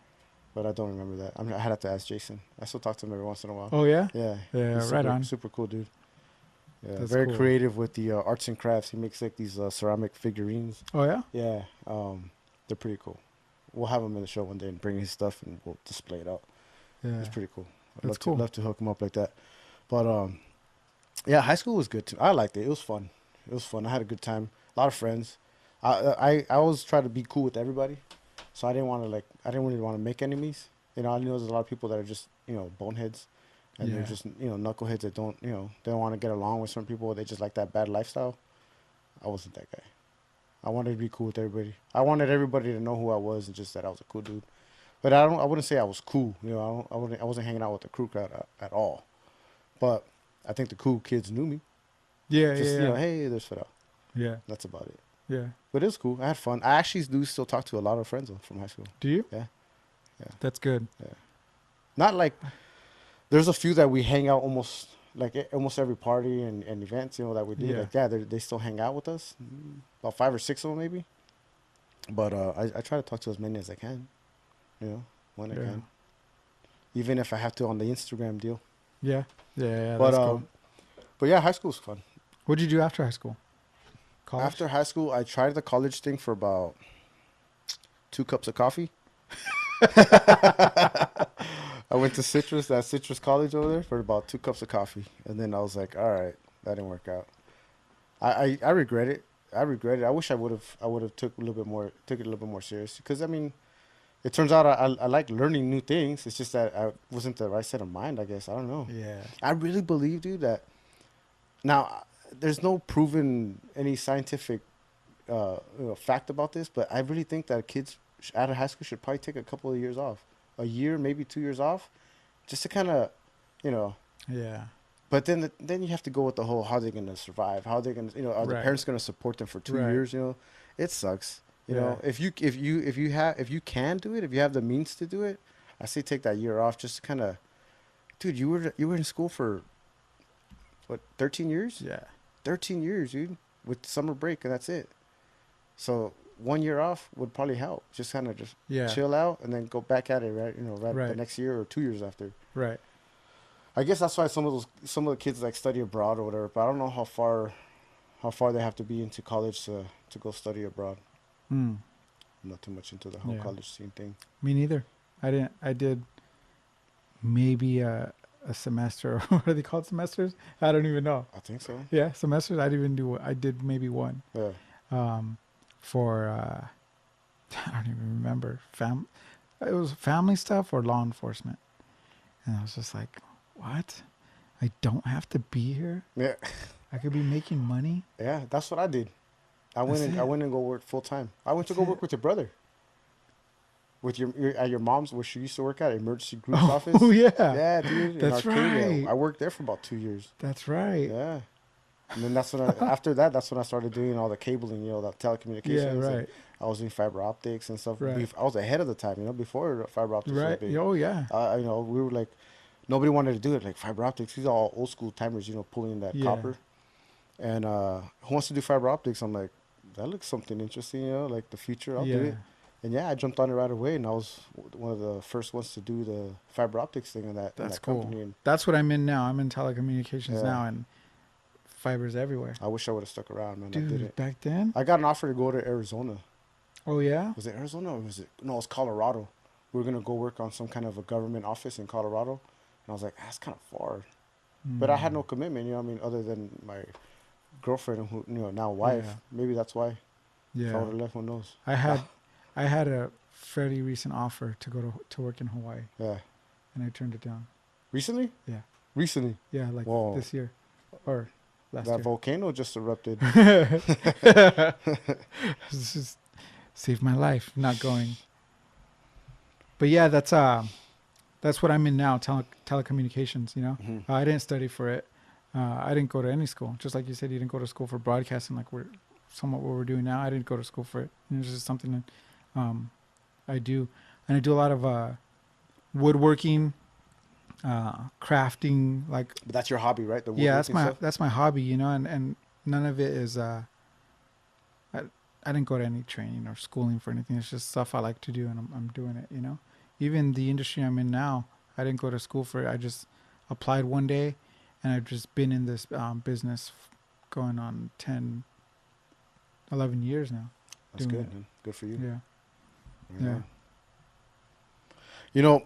but I don't remember that. I had to ask Jason. I still talk to him every once in a while. Oh yeah, Yeah, yeah, he's right super on. super cool dude. Yeah, That's very cool. creative with the arts and crafts. He makes like these ceramic figurines. Oh yeah, Yeah, they're pretty cool. We'll have him in the show one day and bring his stuff and we'll display it out. yeah, It's pretty cool. I'd that's cool. love to hook him up like that. But yeah, high school was good too. I liked it. It was fun. It was fun. I had a good time. A lot of friends. I always try to be cool with everybody, so I didn't want to like I didn't really want to make enemies. You know, I know there's a lot of people that are just boneheads, and they're Yeah, just knuckleheads that don't they don't want to get along with some people. They just like that bad lifestyle. I wasn't that guy. I wanted to be cool with everybody. I wanted everybody to know who I was and just that I was a cool dude. But I wouldn't say I was cool. You know, I wasn't hanging out with the crew crowd at all. But I think the cool kids knew me. yeah, Just yeah, hey, there's Fidel. yeah, That's about it. yeah. But it was cool. I had fun. I actually do still talk to a lot of friends from high school. Do you? Yeah, yeah, That's good. yeah. Not like there's a few that we hang out almost like almost every party and events that we do. Yeah, Like yeah, they still hang out with us. About 5 or 6 of them maybe. But I try to talk to as many as I can. When I yeah, can, even if I have to on the Instagram deal. yeah, yeah, yeah. But That's cool. but yeah, high school's fun. What did you do after high school? College? After high school, I tried the college thing for about 2 cups of coffee. I went to that Citrus College over there for about 2 cups of coffee, and then I was like, all right, that didn't work out. I regret it. I regret it. I wish I would have took it a little bit more serious. Because I mean, it turns out I like learning new things. It's just that I wasn't the right set of mind. I guess I don't know. Yeah, I really believe, dude, that now there's no proven any scientific fact about this, but I really think that kids out of high school should probably take a couple of years off, a year, maybe 2 years off, just to kind of, you know. yeah. But then you have to go with the whole how they're gonna survive, how they're gonna, are the Right, parents gonna support them for two right. years? It sucks. Yeah, If you can do it, if you have the means to do it, I say take that year off just to kind of, dude. You were in school for what 13 years? yeah, 13 years, dude, with summer break, and that's it. So 1 year off would probably help. Just kind of just yeah. chill out and then go back at it, right? Right the Right, next year or 2 years after. right. I guess that's why some of the kids like study abroad or whatever. But I don't know how far they have to be into college to go study abroad. Hmm. I'm not too much into the whole Yeah. college scene thing. Me neither. I didn't. I did maybe a semester. What are they called? Semesters? I don't even know. I think so. Yeah, semesters. I didn't even do. I did maybe one. Yeah. For I don't even remember. It was family stuff or law enforcement, and I was just like, what? I don't have to be here. Yeah. I could be making money. Yeah. That's what I did. I That's went it. and go work full time. I went to That's go it. work with your brother. With at your mom's, where she used to work at, emergency group's Oh, office. yeah. Yeah, dude. In That's Arcadia. right. I worked there for about 2 years. That's right. Yeah. And then that's when after that, that's when I started doing all the cabling, the telecommunications. Yeah, And right. I was doing fiber optics and stuff. Right. I was ahead of the time, before fiber optics was Right. big. Oh, yeah. We were like, nobody wanted to do it. Like fiber optics, these are all old school timers, pulling that Yeah. copper. And who wants to do fiber optics? I'm like, that looks something interesting, like the future. I'll do Yeah. it. And yeah, I jumped on it right away, and I was one of the first ones to do the fiber optics thing in that That's that cool. company. And That's what I'm in now. I'm in telecommunications Yeah. now, and fibers everywhere. I wish I would have stuck around, man. I Dude, didn't. back then? I got an offer to go to Arizona. Oh, yeah? Was it Arizona or was it? No, it was Colorado. We were gonna go work on some kind of a government office in Colorado, and I was like, that's kind of far. But I had no commitment, other than my girlfriend, who now wife. Yeah. Maybe that's why. If I Yeah. would have left, who knows? I had a fairly recent offer to go to work in Hawaii, Yeah. and I turned it down. Recently? Yeah. Recently. Yeah, like Whoa. this year or last That year. volcano just erupted. This just saved my life not going. But yeah, that's what I'm in now, telecommunications, Mhm. I didn't study for it. I didn't go to any school. Just like you said, you didn't go to school for broadcasting like we're somewhat what we're doing now. I didn't go to school for it. It's just something that I do. And I do a lot of woodworking, crafting, like But that's your hobby, right? The yeah, woodworking stuff? that's my hobby, and none of it is I didn't go to any training or schooling for anything. It's just stuff I like to do, and I'm doing it, even the industry I'm in now, I didn't go to school for it. I just applied one day, and I've just been in this business going on 10, 11 years now That's doing good, it. man. Good for you. Yeah. Right Yeah. on. You know,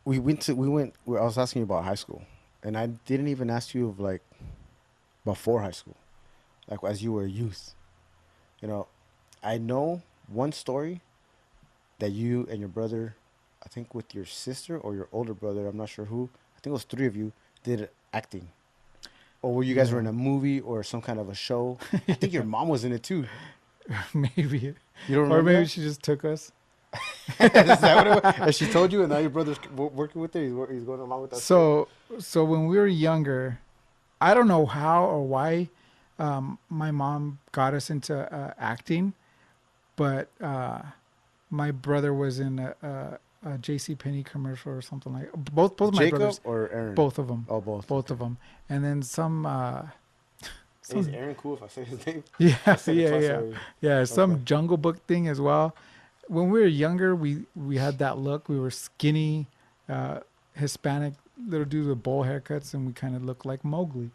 I was asking you about high school, and I didn't even ask you of like before high school, like as you were a youth. You know, I know one story that you and your brother, I think with your sister or your older brother, I'm not sure who, I think it was three of you, did acting. Or were you guys were Yeah. in a movie or some kind of a show? I think your mom was in it too. Maybe. You don't Or remember maybe that? she just took us. Is that what it was? And she told you, and now your brother's working with her. He's going along with that story. So, so when we were younger, I don't know how or why my mom got us into acting, but my brother was in a J.C. Penney commercial or something like. Both of my Jacob brothers, or Aaron? both of them, Oh, both. both Okay. of them, and then some Hey, is some Aaron cool if I say his name? yeah, I said it yeah, twice yeah, already. yeah, Okay. some Jungle Book thing as well. When we were younger, we had that look. We were skinny, uh, Hispanic little dudes with bowl haircuts, and we kind of looked like Mowgli,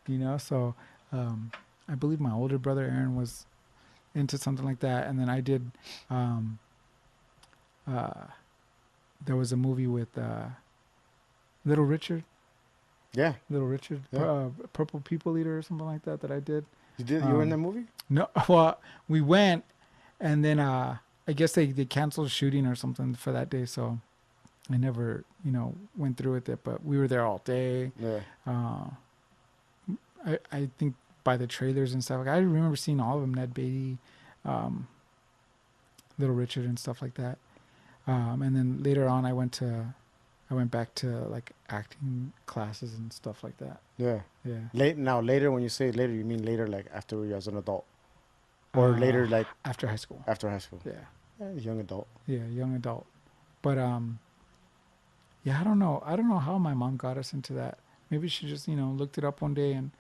you know. So um, I believe my older brother Aaron was into something like that, and then I did. Um, uh, there was a movie with Little Richard, Yeah, Little Richard, yeah. Purple People Eater or something like that that I did. You did. You were in that Um, movie? no, well, we went, and then I guess they canceled shooting or something for that day, so I never went through with it. But we were there all day. Yeah. Uh, I think by the trailers and stuff, like, I remember seeing all of them, Ned Beatty, um, Little Richard, and stuff like that. And then later on, I went back to like acting classes and stuff like that. Yeah. Yeah. Later, when you say later, you mean later, like after you as an adult, or later, like After high school. after high school? Yeah. Young adult. Yeah, young adult. But yeah, I don't know. I don't know how my mom got us into that. Maybe she just looked it up one day and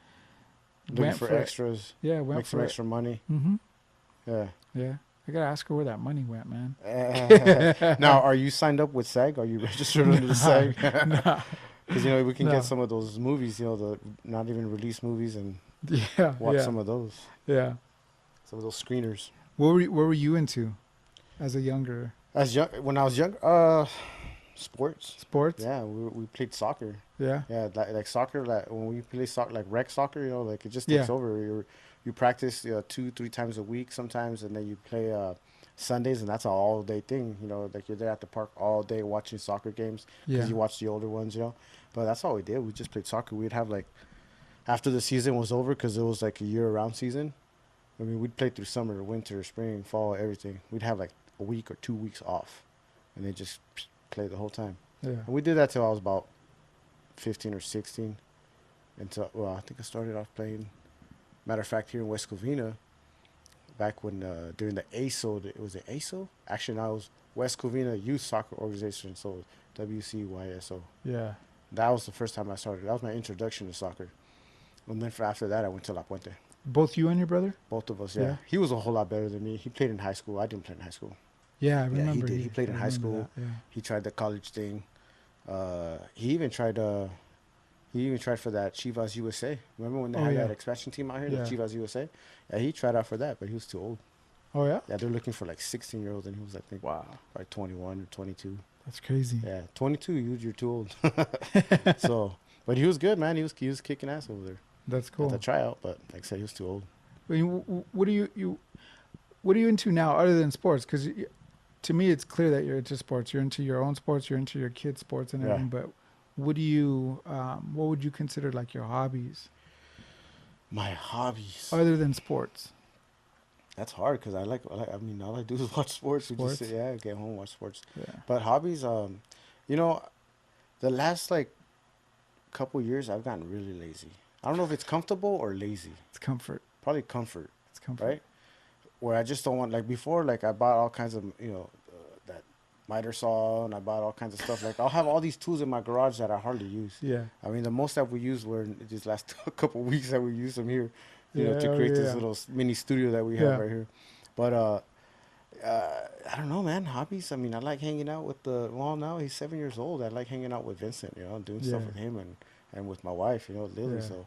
Looking went for for it. extras, Yeah, went make some for it. extra money. Mm-hmm. Yeah. Yeah. I gotta ask her where that money went, man. Now, are you signed up with SAG? Are you registered under the Nah, SAG? nah, Because we can get no. some of those movies, the not even released movies, and Yeah, watch yeah, some of those, yeah. some of those screeners. What were you into as a younger When I was young, sports. sports? Yeah, we played soccer. Yeah, Yeah, like soccer. Like when we play soccer, like rec soccer, like it just takes yeah, over. You practice 2-3 times a week sometimes, and then you play Sundays, and that's an all day thing. Like you're there at the park all day watching soccer games because yeah, you watch the older ones. But that's all we did. We just played soccer. We'd have like after the season was over because it was like a year-round season. I mean, we'd play through summer, winter, spring, fall, everything. We'd have like a week or 2 weeks off, and then just play the whole time. yeah. And we did that till I was about 15 or 16. Until I think I started off playing. Matter of fact, here in West Covina, back when during the ASO, it was the ASO. Actually, now it was West Covina Youth Soccer Organization, so WCYSO. Yeah. That was the first time I started. That was my introduction to soccer. And then after that, I went to La Puente. Both you and your brother? Both of us, yeah. Yeah. He was a whole lot better than me. He played in high school. I didn't play in high school. Yeah, I Yeah, he remember. did. He played I in high remember school. that. Yeah. He tried the college thing. He even tried. He even tried for that Chivas USA. Remember when they Oh had yeah. that expansion team out here, the Yeah. Chivas USA? Yeah, he tried out for that, but he was too old. Oh yeah. Yeah, they're looking for like 16-year-olds, and he was, I think, Wow, like 21 or 22. that's crazy. Yeah, 22, you're too old. So, but he was good, man. He was kicking ass over there That's at the cool. tryout, but like I said, he was too old. I mean, what are you into now other than sports? Because to me, it's clear that you're into sports. You're into your own sports. You're into your kids' sports and Yeah. everything. But what would you consider like your hobbies My hobbies. other than sports? That's hard because I mean, all I do is watch sports. We just Sports. get home, watch sports. Yeah. But hobbies, you know, the last like couple years, I've gotten really lazy. I don't know if it's comfortable or lazy. It's comfort. Probably comfort, It's comfort. right? Where I just don't want, like before, like I bought all kinds of that miter saw, and I bought all kinds of stuff. Like I'll have all these tools in my garage that I hardly use. Yeah. I mean, the most that we used were in these last couple weeks that we used them here, Yeah. to Oh, create this yeah. little mini studio that we have Yeah. right here. But I don't know, man. Hobbies. I mean, I like hanging out with the. Well, now he's 7 years old. I like hanging out with Vincent. Doing Yeah. stuff with him and with my wife. Lily. Yeah. So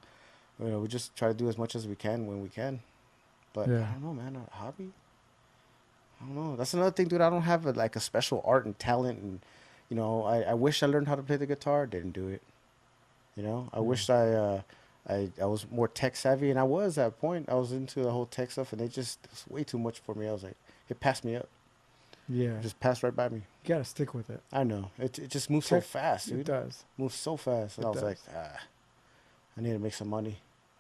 we just try to do as much as we can when we can. But Yeah. I don't know, man. A hobby. I don't know. That's another thing, dude. I don't have like a special art and talent, and I wish I learned how to play the guitar. Didn't do it. I Yeah. wished I was more tech savvy, and I was at a point. I was into the whole tech stuff, and it's way too much for me. I was like, it passed me up. Yeah. Just passed right by me. You gotta stick with it. I know. It just moves so Tech, fast, it dude. does. Moves so fast. And I It was like, does. I need to make some money.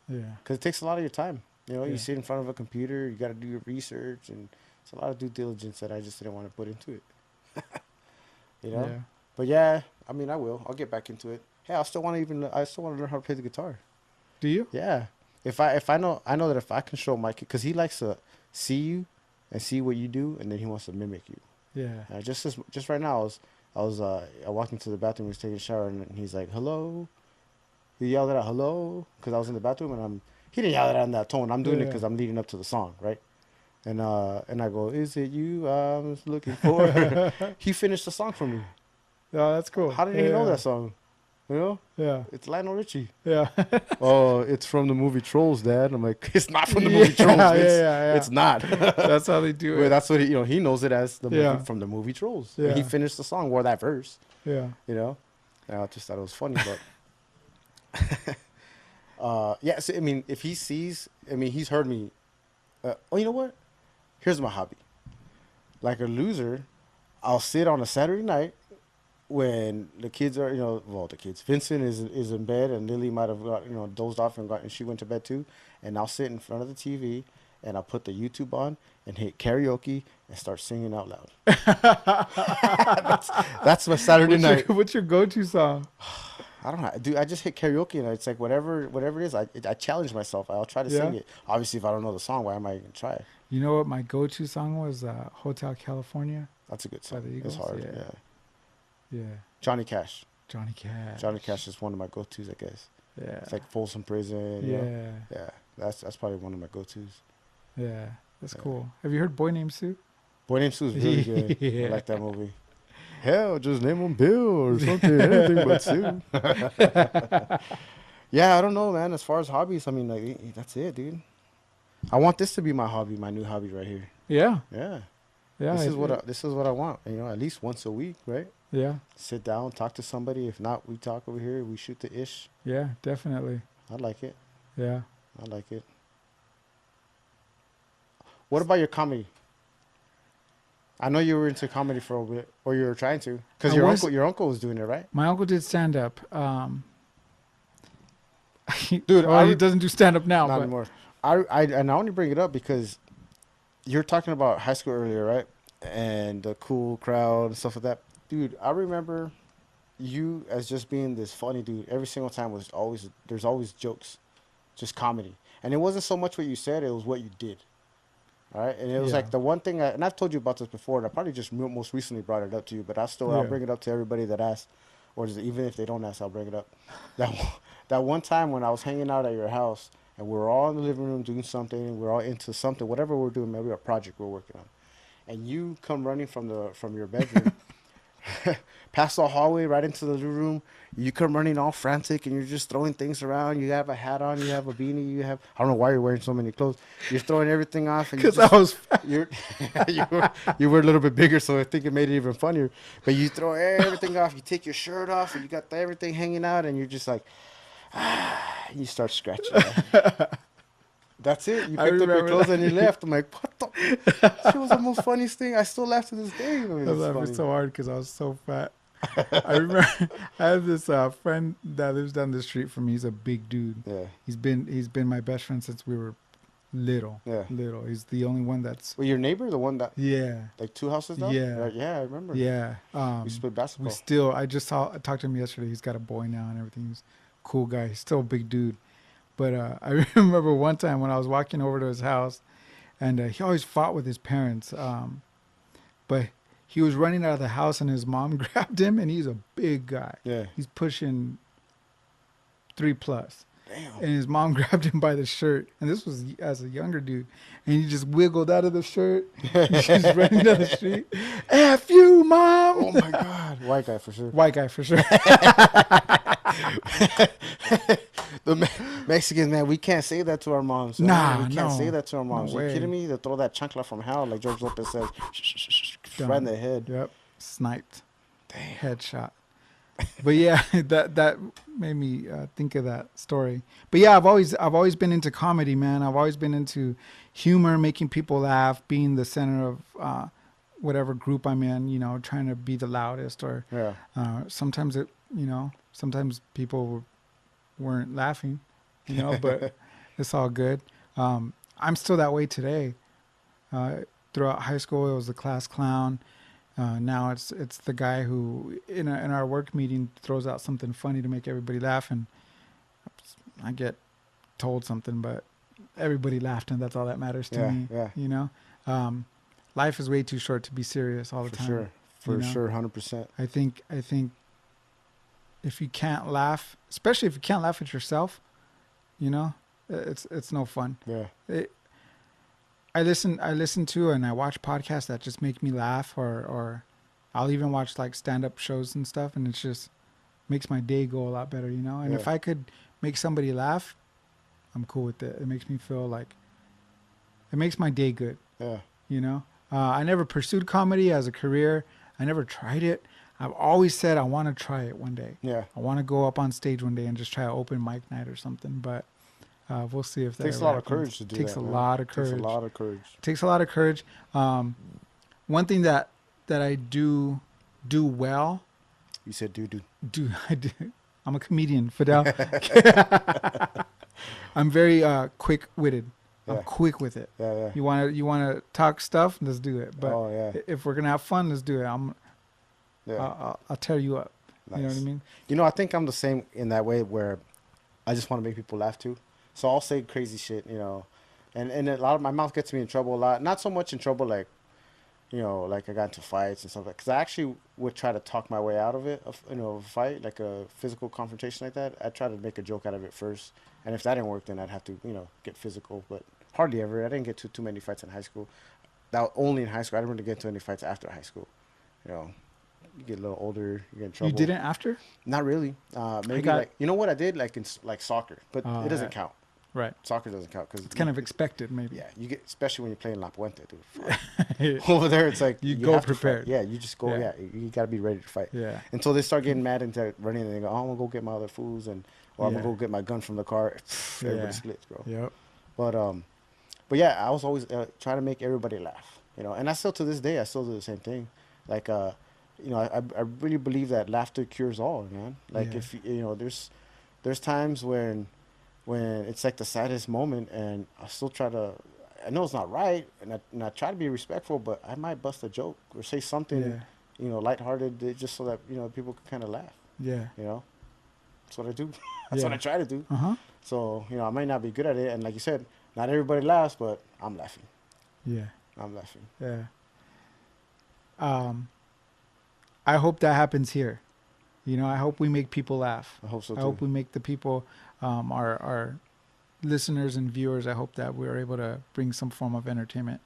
Yeah. Because it takes a lot of your time. You Yeah. sit in front of a computer, you got to do your research, and it's a lot of due diligence that I just didn't want to put into it. You know? Yeah. But yeah, I mean, I will. I'll get back into it. Hey, I still want to learn how to play the guitar. Do you? Yeah. If I know that if I can show my kid, because he likes to see you and see what you do, and then he wants to mimic you. Yeah. Just right now, I walked into the bathroom. He was taking a shower, and he's like, "Hello." He yelled it out, "Hello," because I was in the bathroom, and he didn't yell it out in that tone. I'm doing it Yeah. because I'm leading up to the song, right? And I go, "Is it you I was looking for?" He finished the song for me. Oh, that's cool. How did he know that song? Yeah. It's Lionel Richie. Yeah. Oh, it's from the movie Trolls, Dad. I'm like, it's not from the Yeah, movie Trolls. yeah, It's, yeah. it's not. That's how they do Well, it. that's what he knows it as the movie Yeah. from the movie Trolls. Yeah. And he finished the song or that verse, Yeah. you know. And I just thought it was funny, but yeah. So I mean, if he sees, I mean, he's heard me. Oh, you know what? Here's my hobby. Like a loser, I'll sit on a Saturday night when the kids are, the kids. Vincent is in bed, and Lily might have got, dozed off and she went to bed too. And I'll sit in front of the TV, and I'll put the YouTube on and hit karaoke and start singing out loud. that's my Saturday night. What's your go-to song? I don't know, dude. I just hit karaoke, and it's like whatever it is. I challenge myself. I'll try to sing Yeah. it. Obviously, if I don't know the song, why am I even try? You know what my go-to song was? Hotel California That's a good by song. the It's Eagles. hard. Yeah. Yeah. Yeah. Johnny Cash. Johnny Cash. Johnny Cash is one of my go-tos, I guess. Yeah. It's like Folsom Prison. Yeah. Yeah. That's probably one of my go-tos. Yeah. That's Yeah. cool. Have you heard Boy Named Sue? Boy Named Sue is really good. Yeah. I like that movie. Hell, just name him Bill or something. Anything but Sue. Yeah, I don't know, man. As far as hobbies, I mean, like that's it, dude. I want this to be my hobby, my new hobby right here. Yeah. Yeah. Yeah. This is what I want. At least once a week, right? Yeah. Sit down, talk to somebody. If not, we talk over here. We shoot the ish. Yeah. Definitely. I like it. Yeah. I like it. What about your comedy? I know you were into comedy for a bit, or you were trying to, because your uncle was doing it, right? My uncle did stand up. Dude, he doesn't do stand up now. Not But anymore. I only bring it up because you're talking about high school earlier, right? And the cool crowd and stuff like that. Dude, I remember you as just being this funny dude. Every single time there's always jokes, just comedy. And it wasn't so much what you said, it was what you did. All right, and it was Yeah. like the one thing, and I've told you about this before, and I probably just most recently brought it up to you, but I'll Yeah. bring it up to everybody that asks, or even if they don't ask, I'll bring it up. That one time when I was hanging out at your house, and we were all in the living room doing something, and we are all into something, whatever we're doing, maybe a project we're working on, and you come running from your bedroom, past the hallway right into the living room. You come running all frantic, and you're just throwing things around. You have a hat on, you have a beanie, I don't know why you're wearing so many clothes. You're throwing everything off, and because I was you're you were a little bit bigger, so I think it made it even funnier. But you throw everything off, you take your shirt off, and you got everything hanging out, and you're just like, and you start scratching. That's it. You I picked up your remember clothes that. and you left. I'm like, what the? She was the most funniest thing. I still laugh to this day. I mean, I it's laughed funny. so hard because I was so fat. I remember I have this friend that lives down the street from me. He's a big dude. Yeah, He's been my best friend since we were little. yeah. Little. He's the only one that's Well, your neighbor, the one that yeah. like 2 houses down. Yeah. Right, yeah, I remember. Yeah. We used to play basketball. I talked to him yesterday. He's got a boy now and everything. He's a cool guy. He's still a big dude. But I remember one time when I was walking over to his house, and he always fought with his parents. But he was running out of the house, and his mom grabbed him, and he's a big guy. Yeah. He's pushing 3+. Damn. and his mom grabbed him by the shirt, and this was as a younger dude, and he just wiggled out of the shirt, just running down the street. F you, mom. Oh my God. White guy for sure. White guy for sure. The Mexicans, man, we can't say that to our moms. Man. We Nah, can't say no, that to our no moms. Are you kidding way. me? They throw that chancla from hell, like George Lopez says, right in Done. the head. Yep, sniped, Damn. headshot. But yeah, that made me think of that story. But yeah, I've always been into comedy, man. I've always been into humor, making people laugh, being the center of whatever group I'm in. You know, trying to be the loudest, or Yeah. sometimes sometimes people weren't laughing, but it's all good. I'm still that way today. Throughout high school, it was the class clown. Now it's the guy who in our work meeting throws out something funny to make everybody laugh, and I get told something, but everybody laughed, and that's all that matters to Yeah. me. Yeah. Life is way too short to be serious all the For time. sure. For you know? sure. 100%. I think if you can't laugh, especially if you can't laugh at yourself, it's no fun. Yeah. I listen to and I watch podcasts that just make me laugh, or I'll even watch like stand-up shows and stuff, and it just makes my day go a lot better, And Yeah. if I could make somebody laugh, I'm cool with it. It makes me feel like it makes my day good, Yeah. I never pursued comedy as a career. I never tried it. I've always said I want to try it one day. Yeah. I want to go up on stage one day and just try an open mic night or something, but we'll see if that Takes a ever lot of happens. courage to do Takes that. a man. lot of Takes courage. a lot of courage. Takes a lot of courage. One thing that I do well, You said doo doo. I do. I'm a comedian, Fidel. I'm very quick witted. I'm Yeah. quick with it. Yeah. Yeah. You wanna talk stuff? Let's do it. But Oh yeah. if we're gonna have fun, let's do it. Yeah. I'll tear you up. Nice. You know what I mean? I think I'm the same in that way where I just want to make people laugh too. So I'll say crazy shit, and a lot of my mouth gets me in trouble a lot. Not so much in trouble like, like I got into fights and stuff like. Because I actually would try to talk my way out of it, a fight, like a physical confrontation like that. I try to make a joke out of it first, and if that didn't work, then I'd have to, get physical. But hardly ever. I didn't get too many fights in high school. That was only in high school. I didn't really get into any fights after high school. You get a little older, you get in trouble. You didn't after? Not really. Maybe got- like what I did like in like soccer, but Oh, it doesn't right. count. Right. Soccer doesn't count because It's kind of expected, maybe. yeah. You get especially when you're playing La Puente, dude. Fuck. Over there, it's like You go have to fight. prepared. Yeah, you just go. Yeah. Yeah, you got to be ready to fight. Yeah. Until they start getting mad and running, and they go, "Oh, I'm gonna go get my other fools," or I'm Yeah. gonna go get my gun from the car. Everybody Yeah. splits, bro. Yep. But yeah, I was always trying to make everybody laugh, and I still to this day I still do the same thing. Like, I really believe that laughter cures all, man. Like Yeah. if there's times when it's like the saddest moment, and I still try to. I know it's not right, and I try to be respectful, but I might bust a joke or say something, Yeah. lighthearted, just so that people can kind of laugh. Yeah. That's what I do. That's what Yeah. I try to do. Uh-huh. So I might not be good at it, and like you said, not everybody laughs, but I'm laughing. Yeah. I'm laughing. Yeah. I hope that happens here. I hope we make people laugh. I hope so I too. hope we make the people, our listeners and viewers, I hope that we're able to bring some form of entertainment.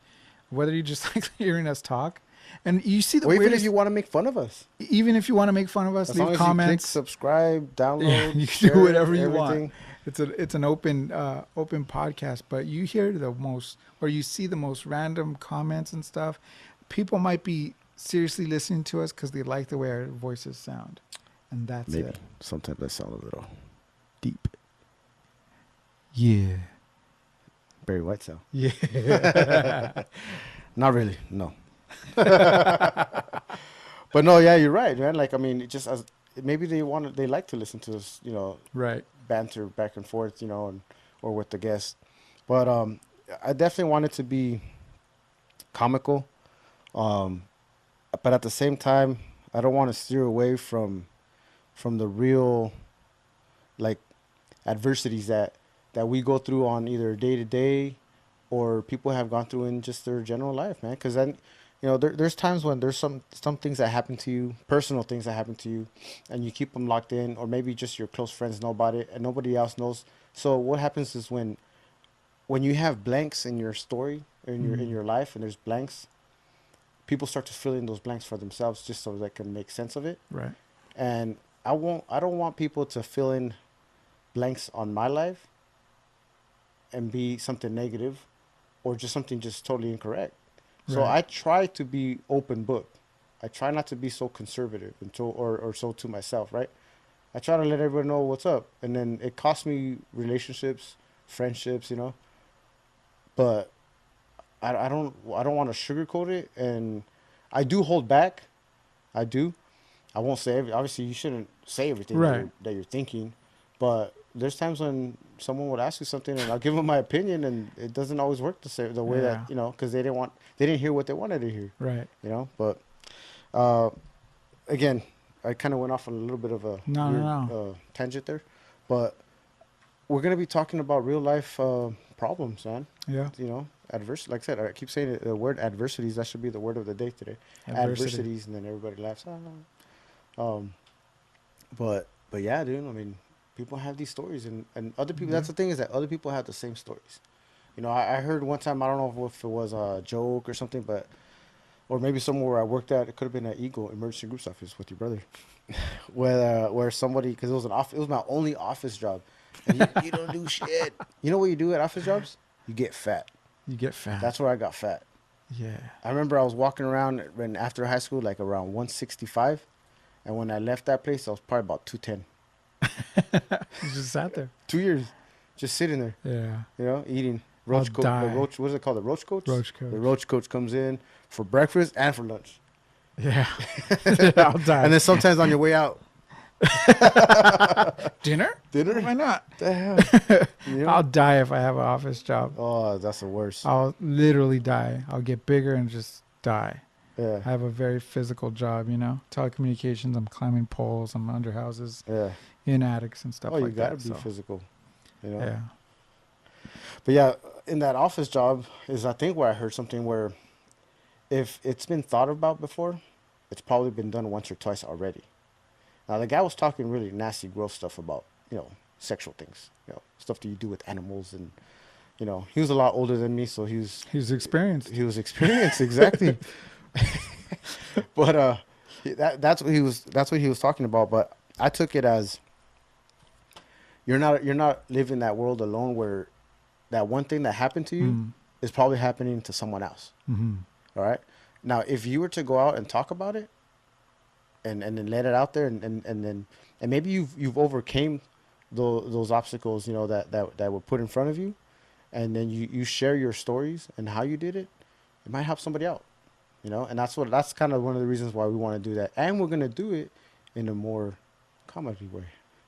Whether you just like hearing us talk. And you see the Or even if weirdest, you want to make fun of us, even if you want to make fun of us, as long leave as you click comments. subscribe, download, Yeah, you can share do whatever you everything. want. It's an open podcast, but you hear the most, or you see the most random comments and stuff. People might be seriously listening to us because they like the way our voices sound, and that's Maybe it. sometimes that sound a little Deep. Yeah. Barry White sound. Yeah. Not really, no. But no, yeah, you're right, man. Like, I mean, it just as maybe they like to listen to us, Right. banter back and forth, or with the guests. But I definitely want it to be comical. But at the same time, I don't want to steer away from the real, like, adversities that we go through on either day to day, or people have gone through in just their general life, man. Because then, there's times when there's some things that happen to you, personal things that happen to you, and you keep them locked in, or maybe just your close friends know about it, and nobody else knows So what happens is when you have blanks in your story, in your life, and there's blanks, people start to fill in those blanks for themselves just so they can make sense of it. Right. And I don't want people to fill in blanks on my life and be something negative or just something just totally incorrect. So Right. I try to be open book. I try not to be so conservative and or so to myself, right? I try to let everyone know what's up. And then it costs me relationships, friendships, you know. But I don't want to sugarcoat it, and I do hold back. I do. I won't say obviously you shouldn't say everything Right. that you're thinking, but there's times when someone would ask you something and I'll give them my opinion, and it doesn't always work the way that, Yeah. you know, because they didn't hear what they wanted to hear, Right. you know. But uh, again, I kind of went off on a little bit of a No, no, weird no. tangent there, but we're gonna be talking about real life problems, man. Yeah. You know, adversity. Like I said, I keep saying it, the word adversities. That should be the word of the day today. Adversity. Adversities, and then everybody laughs. Um, but yeah, dude. I mean, people have these stories, and other people. Yeah. That's the thing, is that other people have the same stories. You know, I heard one time. I don't know if it was a joke or something, but or maybe somewhere where I worked at. It could have been at Eagle Emergency Groups office with your brother, where somebody, because it was an off. It was my only office job, and you don't do shit. You know what you do at office jobs? You get fat. You get fat. That's where I got fat. Yeah. I remember I was walking around when after high school, like around 165, and when I left that place, I was probably about 210. You just sat there. 2 years, just sitting there, Yeah. you know, eating I'll roach coach. The die. roach, what is it called? The roach coach. Roach The coach. roach coach comes in for breakfast and for lunch, Yeah. I'll die. and then sometimes on your way out, Dinner? dinner. Why not? The hell, you know? I'll die if I have an office job. Oh, that's the worst. I'll literally die. I'll get bigger and just die. Yeah, I have a very physical job, you know, telecommunications. I'm climbing poles. I'm under houses, yeah. in attics and stuff Oh, you like gotta that. be So, physical, you know. yeah. But yeah, in that office job is I think where I heard something where if it's been thought about before, it's probably been done once or twice already. Now the guy was talking really nasty, gross stuff about, you know, sexual things, you know, stuff that you do with animals, and you know, he was a lot older than me, so He's experienced. he was experienced exactly. But that's what he was talking about. But I took it as you're not living that world alone, where that one thing that happened to you Mm. is probably happening to someone else. Mm-hmm. All right. Now, if you were to go out and talk about it, and then let it out there, and maybe you've overcame those obstacles, you know, that were put in front of you, and then you share your stories and how you did it, it might help somebody out, you know. And that's kind of one of the reasons why we want to do that, and we're gonna do it in a more comedy way,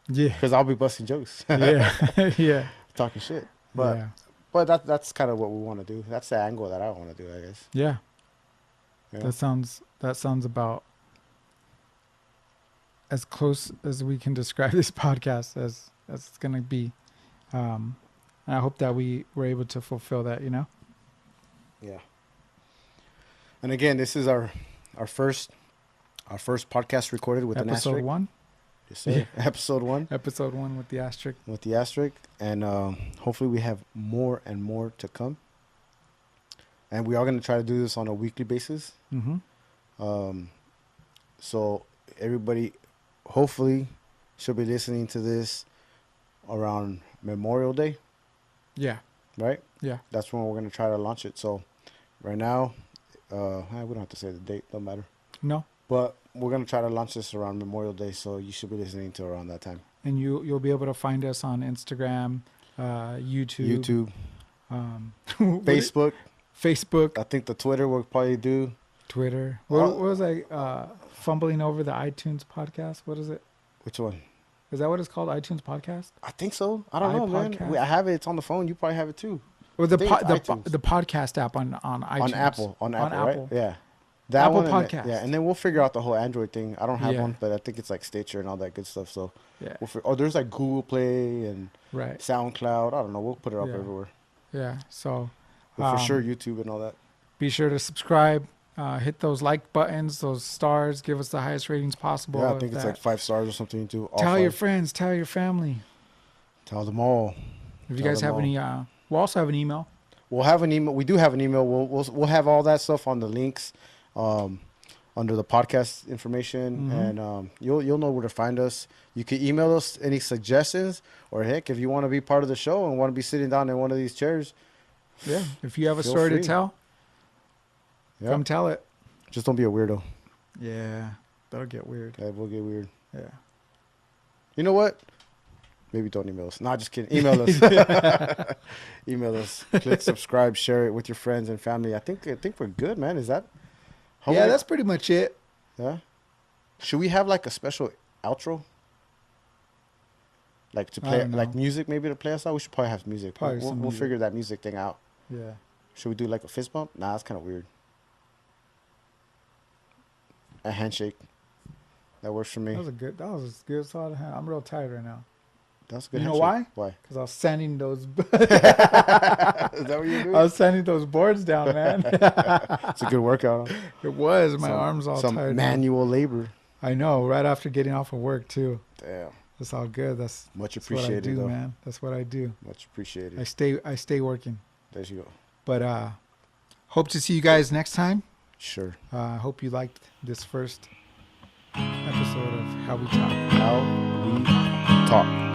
Yeah. because I'll be busting jokes, Yeah. Yeah. talking shit, but. Yeah. But that's kind of what we want to do. That's the angle that I want to do, I guess. Yeah. You know? That sounds about as close as we can describe this podcast as it's gonna be. And I hope that we were able to fulfill that, you know? Yeah. And again, this is our first podcast recorded with an Episode asterisk. 1. Yes, sir. Episode 1 Episode 1 with the asterisk. with the asterisk, and hopefully we have more and more to come. And we are going to try to do this on a weekly basis. Mm-hmm. So everybody, hopefully, should be listening to this around Memorial Day, Yeah. right? Yeah. That's when we're going to try to launch it. So right now, we don't have to say the date, don't matter. No. But we're going to try to launch this around Memorial Day, so you should be listening to around that time. And you'll be able to find us on Instagram, YouTube, what Facebook. Facebook, I think the Twitter will probably do. Twitter. Oh. What was I fumbling over the iTunes podcast? What is it? Which one? Is that what it's called? iTunes podcast? I think so. I don't know, man. iPodcast? I have it. It's on the phone. You probably have it too. Or the I think it's iTunes. the podcast app on iTunes. On Apple, right? Yeah. Apple one, and Podcast. yeah, and then we'll figure out the whole Android thing. I don't have Yeah. one, but I think it's like Stitcher and all that good stuff. So, Yeah. there's like Google Play and Right. SoundCloud. I don't know. We'll put it up Yeah. everywhere. Yeah. So But for sure, YouTube and all that. be sure to subscribe. Hit those like buttons, those stars. Give us the highest ratings possible. Yeah, I think it's like 5 stars or something too. All Tell your 5. friends. Tell your family. Tell them all. If you Tell guys them have all. any, we'll also have an email. We'll have an email. We do have an email. We'll have all that stuff on the links, under the podcast information, and you'll know where to find us. You can email us any suggestions, or heck, if you want to be part of the show and want to be sitting down in one of these chairs, Yeah. If you have a feel story to free. tell, Yeah. come tell it. Just don't be a weirdo. Yeah. That'll get weird. That will get weird. Yeah. You know what? Maybe don't email us. Nah, just kidding. Email us. Email us. Click subscribe. Share it with your friends and family. I think we're good, man. Is that? Yeah, that's pretty much it. Yeah. Should we have like a special outro? Like to I play, don't know. like music maybe to play us out? We should probably have music. Probably We'll some music. figure that music thing out. Yeah. Should we do like a fist bump? Nah, that's kind of weird. A handshake. That works for me. That was a good solid hand. I'm real tired right now. That's a good You know handshake. why? Why? Because I was sanding those. Is that what you're doing? I was sanding those boards down, man. It's a good workout. Huh? It was. My arms all some tired. manual labor. I know. Right after getting off of work too. Damn. That's all good. That's Much what I appreciated, do, though. man. That's what I do. Much appreciated. I stay working. There you go. But hope to see you guys next time. Sure. Hope you liked this first episode of How We Talk. How we talk.